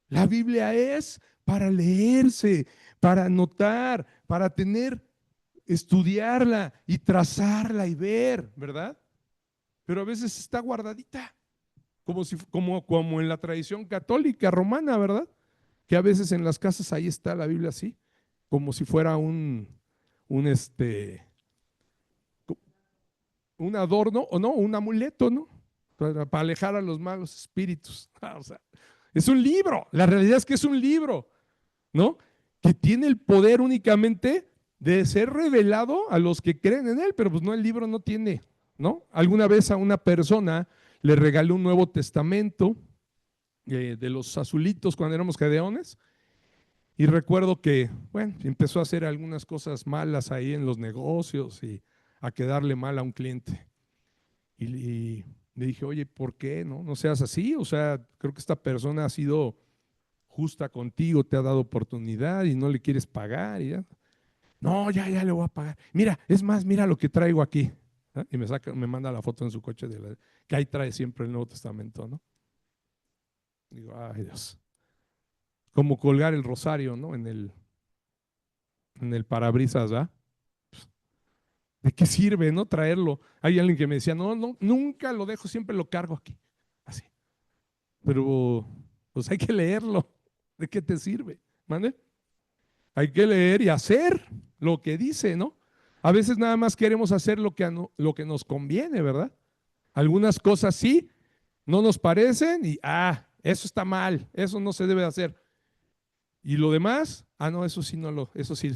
La Biblia es para leerse, para anotar, para tener, estudiarla y trazarla y ver, ¿verdad? Pero a veces está guardadita, como en la tradición católica romana, ¿verdad? Que a veces en las casas ahí está la Biblia así, como si fuera un, un adorno, o no, un amuleto, ¿no? Para alejar a los malos espíritus. O sea, es un libro, la realidad es que es un libro, ¿no? Que tiene el poder únicamente de ser revelado a los que creen en él, pero pues no, el libro no tiene, ¿no? Alguna vez a una persona le regalé un Nuevo Testamento de los azulitos cuando éramos gedeones, y recuerdo que, bueno, empezó a hacer algunas cosas malas ahí en los negocios y a quedarle mal a un cliente. Y le dije, oye, ¿por qué? No seas así. O sea, creo que esta persona ha sido justa contigo, te ha dado oportunidad y no le quieres pagar. Y ya. No, ya le voy a pagar. Mira, es más, mira lo que traigo aquí. ¿Ah? Y me manda la foto en su coche que ahí trae siempre el Nuevo Testamento, ¿no? Digo, ay Dios. Como colgar el rosario, ¿no? En el parabrisas, ¿verdad? ¿De qué sirve, no? Traerlo. Hay alguien que me decía, no, nunca lo dejo, siempre lo cargo aquí. Así. Pero pues hay que leerlo. ¿De qué te sirve? ¿Mande? Hay que leer y hacer lo que dice, ¿no? A veces nada más queremos hacer lo que nos conviene, ¿verdad? Algunas cosas sí, no nos parecen y, eso está mal, eso no se debe hacer. Y lo demás, no, eso sí no eso sí,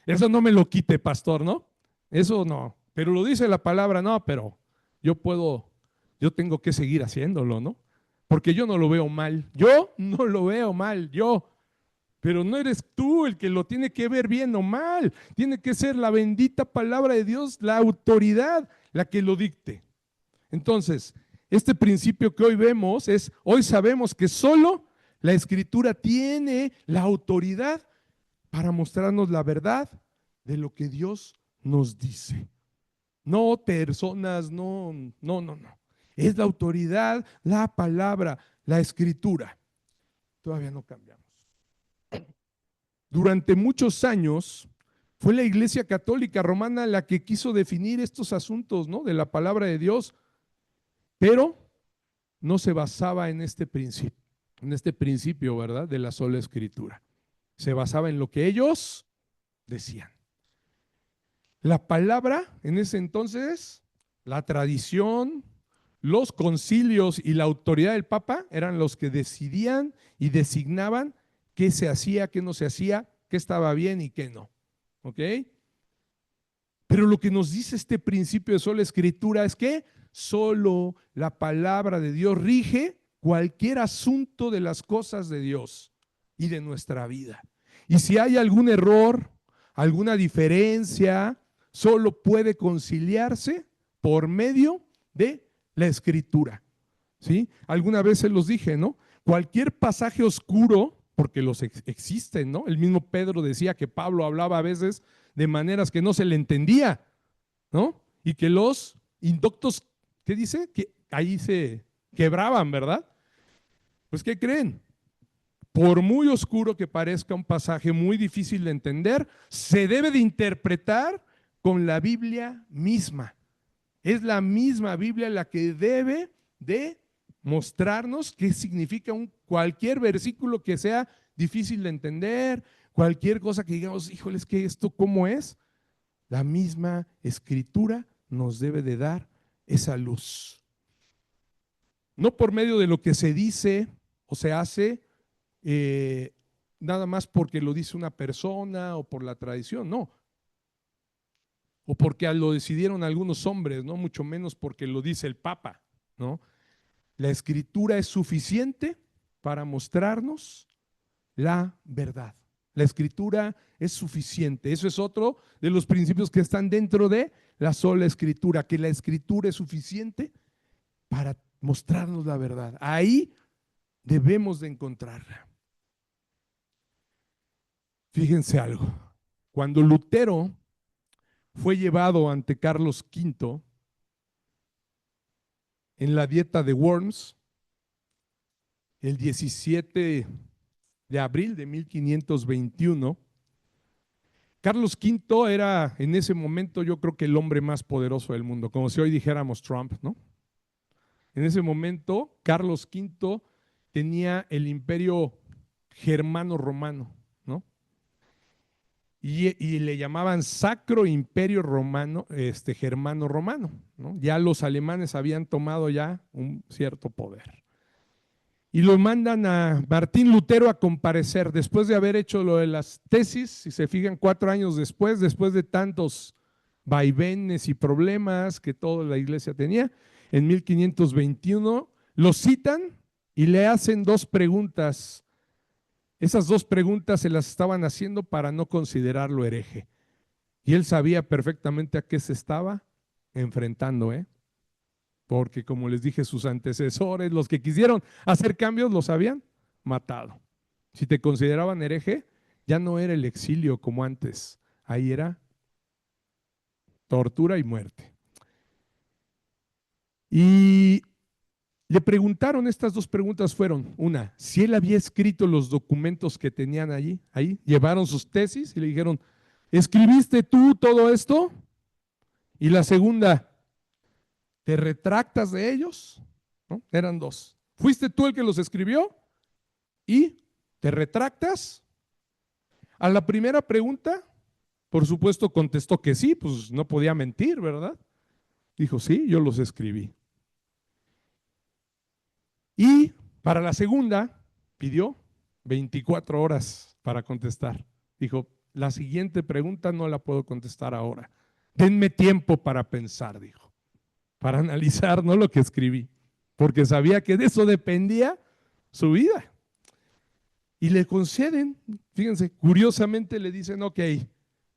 eso no me lo quite, pastor, ¿no? Eso no. Pero lo dice la palabra, no, pero yo tengo que seguir haciéndolo, ¿no? Porque yo no lo veo mal. Yo no lo veo mal, yo. Pero no eres tú el que lo tiene que ver bien o mal. Tiene que ser la bendita palabra de Dios, la autoridad, la que lo dicte. Entonces, este principio que hoy vemos hoy sabemos que solo la Escritura tiene la autoridad para mostrarnos la verdad de lo que Dios nos dice. No personas, no. Es la autoridad, la palabra, la Escritura. Todavía no cambiamos. Durante muchos años fue la Iglesia Católica Romana la que quiso definir estos asuntos, ¿no? De la palabra de Dios, pero no se basaba en este principio, ¿verdad? De la sola escritura. Se basaba en lo que ellos decían. La palabra en ese entonces, la tradición, los concilios y la autoridad del Papa eran los que decidían y designaban qué se hacía, qué no se hacía, qué estaba bien y qué no. ¿Ok? Pero lo que nos dice este principio de sola escritura es que solo la palabra de Dios rige cualquier asunto de las cosas de Dios y de nuestra vida. Y si hay algún error, alguna diferencia, solo puede conciliarse por medio de la escritura. ¿Sí? Alguna vez se los dije, ¿no? Cualquier pasaje oscuro, porque los existen, ¿no? El mismo Pedro decía que Pablo hablaba a veces de maneras que no se le entendía, ¿no? Y que los indoctos, ¿qué dice? Que ahí se quebraban, ¿verdad? Pues, ¿qué creen? Por muy oscuro que parezca un pasaje muy difícil de entender, se debe de interpretar con la Biblia misma. Es la misma Biblia la que debe de mostrarnos qué significa cualquier versículo que sea difícil de entender, cualquier cosa que digamos, híjole, es que esto cómo es. La misma escritura nos debe de dar esa luz. No por medio de lo que se dice o se hace, nada más porque lo dice una persona o por la tradición, no. O porque lo decidieron algunos hombres, no mucho menos porque lo dice el Papa, ¿no? La escritura es suficiente para mostrarnos la verdad. La escritura es suficiente. Eso es otro de los principios que están dentro de la sola escritura, que la escritura es suficiente para mostrarnos la verdad. Ahí debemos de encontrarla. Fíjense algo. Cuando Lutero fue llevado ante Carlos V en la dieta de Worms, el 17 de abril de 1521, Carlos V era en ese momento, yo creo que el hombre más poderoso del mundo, como si hoy dijéramos Trump, ¿no? En ese momento, Carlos V tenía el imperio germano-romano, ¿no? Y le llamaban Sacro Imperio Romano, germano-romano, ¿no? Ya los alemanes habían tomado ya un cierto poder. Y lo mandan a Martín Lutero a comparecer después de haber hecho lo de las tesis, si se fijan, 4 años después de tantos vaivenes y problemas que toda la iglesia tenía, en 1521 lo citan y le hacen 2 preguntas. Esas 2 preguntas se las estaban haciendo para no considerarlo hereje. Y él sabía perfectamente a qué se estaba enfrentando, porque como les dije, sus antecesores, los que quisieron hacer cambios, los habían matado. Si te consideraban hereje, ya no era el exilio como antes, ahí era tortura y muerte. Y le preguntaron, estas 2 preguntas fueron, una, si él había escrito los documentos que tenían ahí, llevaron sus tesis y le dijeron, ¿escribiste tú todo esto? Y la segunda, ¿te retractas de ellos? ¿No? Eran 2. ¿Fuiste tú el que los escribió? ¿Y te retractas? A la primera pregunta, por supuesto, contestó que sí, pues no podía mentir, ¿verdad? Dijo, sí, yo los escribí. Y para la segunda, pidió 24 horas para contestar. Dijo, la siguiente pregunta no la puedo contestar ahora. Denme tiempo para pensar, dijo, para analizar, ¿no?, lo que escribí, porque sabía que de eso dependía su vida. Y le conceden, fíjense, curiosamente le dicen, ok,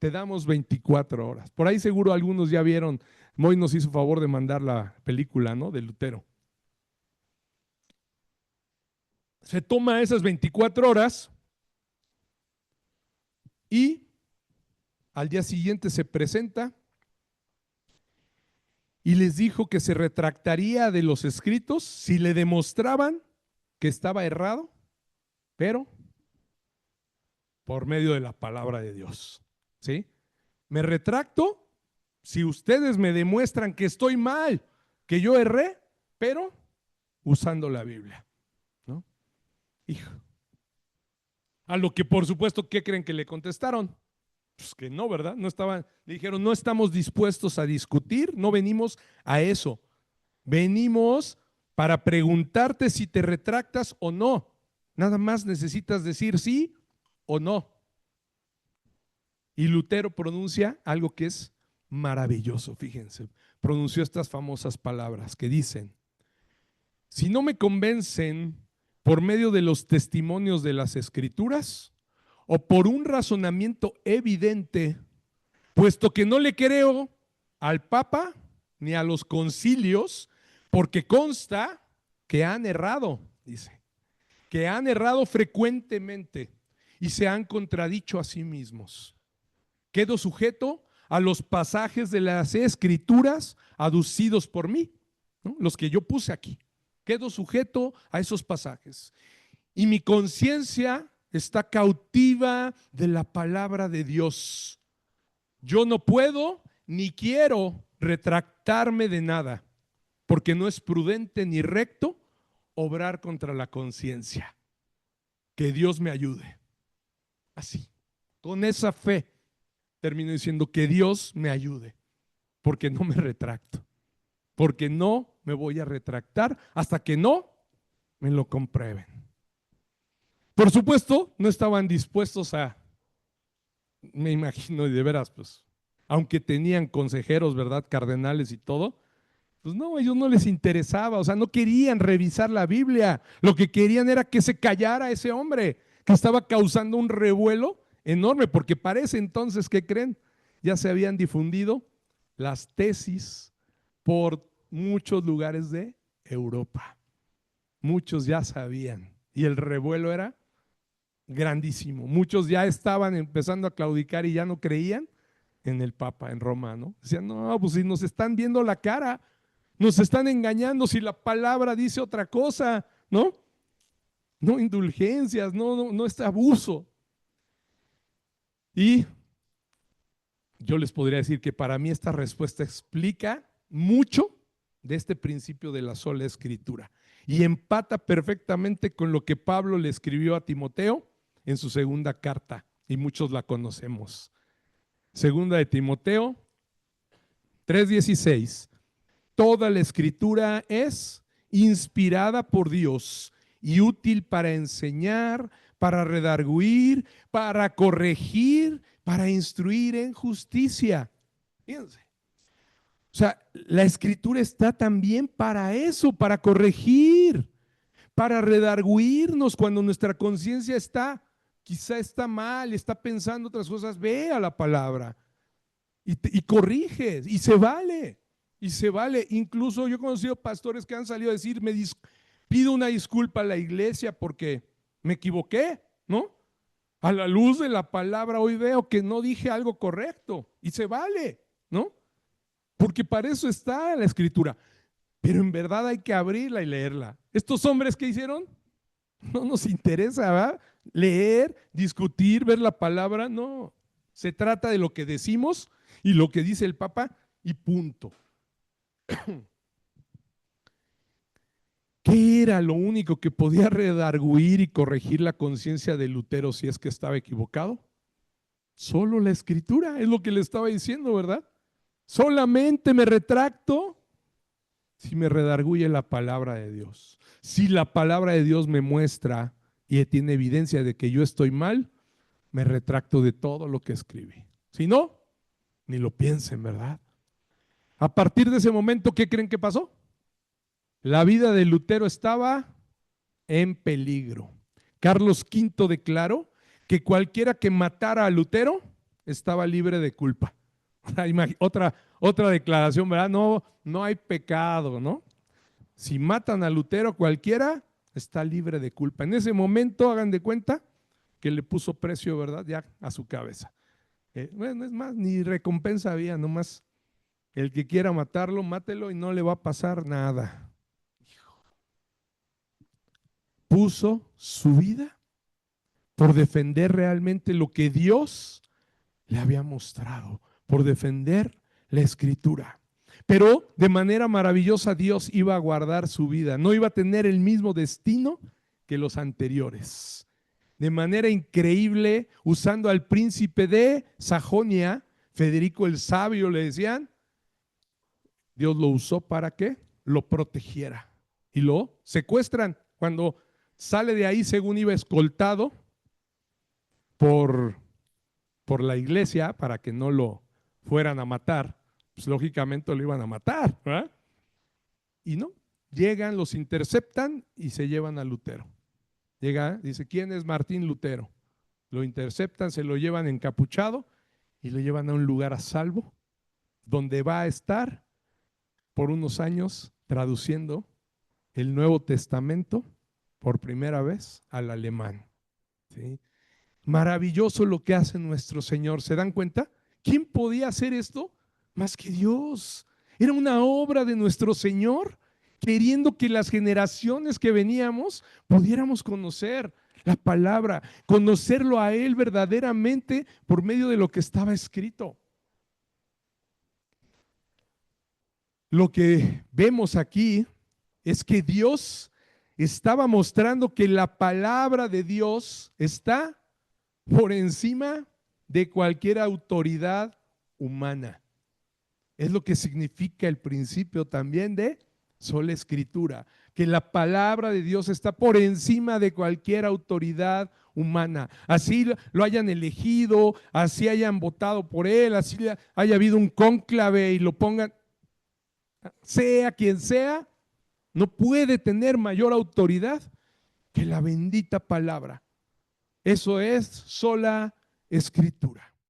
te damos 24 horas. Por ahí seguro algunos ya vieron, Moy nos hizo favor de mandar la película, ¿no?, de Lutero. Se toma esas 24 horas y al día siguiente se presenta y les dijo que se retractaría de los escritos si le demostraban que estaba errado, pero por medio de la palabra de Dios. ¿Sí? Me retracto si ustedes me demuestran que estoy mal, que yo erré, pero usando la Biblia, ¿no? Hijo. A lo que por supuesto, ¿qué creen que le contestaron? Pues que no, ¿verdad? No estaban, le dijeron, no estamos dispuestos a discutir, no venimos a eso. Venimos para preguntarte si te retractas o no. Nada más necesitas decir sí o no. Y Lutero pronuncia algo que es maravilloso, fíjense. Pronunció estas famosas palabras que dicen: si no me convencen por medio de los testimonios de las Escrituras o por un razonamiento evidente, puesto que no le creo al Papa ni a los concilios, porque consta que han errado, dice, que han errado frecuentemente y se han contradicho a sí mismos. Quedo sujeto a los pasajes de las Escrituras aducidos por mí, ¿no? Los que yo puse aquí. Quedo sujeto a esos pasajes. Y mi conciencia está cautiva de la palabra de Dios. Yo no puedo ni quiero retractarme de nada, porque no es prudente ni recto obrar contra la conciencia. Que Dios me ayude. Así, con esa fe, termino diciendo que Dios me ayude, porque no me retracto, porque no me voy a retractar hasta que no me lo comprueben. Por supuesto, no estaban dispuestos a, me imagino, y de veras, pues, aunque tenían consejeros, ¿verdad? Cardenales y todo, pues no, a ellos no les interesaba, o sea, no querían revisar la Biblia. Lo que querían era que se callara ese hombre, que estaba causando un revuelo enorme, porque para ese entonces, ¿qué creen? Ya se habían difundido las tesis por muchos lugares de Europa. Muchos ya sabían y el revuelo era grandísimo. Muchos ya estaban empezando a claudicar y ya no creían en el Papa, en Roma, ¿no? Decían, no, pues si nos están viendo la cara, nos están engañando si la palabra dice otra cosa, ¿no? No indulgencias, no este abuso. Y yo les podría decir que para mí esta respuesta explica mucho de este principio de la sola escritura y empata perfectamente con lo que Pablo le escribió a Timoteo en su segunda carta, y muchos la conocemos. Segunda de Timoteo 3:16. Toda la escritura es inspirada por Dios y útil para enseñar, para redarguir, para corregir, para instruir en justicia. Fíjense. O sea, la escritura está también para eso, para corregir, para redarguirnos cuando nuestra conciencia quizá está mal, está pensando otras cosas. Ve a la palabra y corrige, y se vale. Y se vale. Incluso yo he conocido pastores que han salido a decir, pido una disculpa a la iglesia porque me equivoqué, ¿no? A la luz de la palabra hoy veo que no dije algo correcto, y se vale, ¿no? Porque para eso está la escritura. Pero en verdad hay que abrirla y leerla. Estos hombres que hicieron, no nos interesa, ¿verdad? Leer, discutir, ver la palabra, no. Se trata de lo que decimos y lo que dice el Papa y punto. ¿Qué era lo único que podía redarguir y corregir la conciencia de Lutero si es que estaba equivocado? Solo la escritura, es lo que le estaba diciendo, ¿verdad? Solamente me retracto si me redarguye la palabra de Dios. Si la palabra de Dios me muestra y tiene evidencia de que yo estoy mal, me retracto de todo lo que escribí. Si no, ni lo piensen, ¿verdad? A partir de ese momento, ¿qué creen que pasó? La vida de Lutero estaba en peligro. Carlos V declaró que cualquiera que matara a Lutero estaba libre de culpa. Otra declaración, ¿verdad? No hay pecado, ¿no? Si matan a Lutero, cualquiera está libre de culpa. En ese momento, hagan de cuenta que le puso precio, ¿verdad? Ya a su cabeza. Bueno, es más, ni recompensa había, nomás el que quiera matarlo, mátelo y no le va a pasar nada. Puso su vida por defender realmente lo que Dios le había mostrado, por defender la escritura. Pero de manera maravillosa Dios iba a guardar su vida, no iba a tener el mismo destino que los anteriores. De manera increíble, usando al príncipe de Sajonia, Federico el Sabio le decían, Dios lo usó ¿para qué? lo protegiera. Y lo secuestran. Cuando sale de ahí, según iba escoltado por la iglesia para que no lo fueran a matar, pues lógicamente lo iban a matar, ¿verdad? Y no, llegan, los interceptan y se llevan a Lutero. Llega, dice, ¿quién es Martín Lutero? Lo interceptan, se lo llevan encapuchado y lo llevan a un lugar a salvo, donde va a estar por unos años traduciendo el Nuevo Testamento por primera vez al alemán. ¿Sí? Maravilloso lo que hace nuestro Señor. ¿Se dan cuenta? ¿Quién podía hacer esto? Más que Dios. Era una obra de nuestro Señor, queriendo que las generaciones que veníamos pudiéramos conocer la palabra, conocerlo a Él verdaderamente por medio de lo que estaba escrito. Lo que vemos aquí es que Dios estaba mostrando que la palabra de Dios está por encima de cualquier autoridad humana. Es lo que significa el principio también de sola escritura, que la palabra de Dios está por encima de cualquier autoridad humana. Así lo hayan elegido, así hayan votado por él, así haya habido un cónclave y lo pongan, sea quien sea, no puede tener mayor autoridad que la bendita palabra. Eso es sola escritura.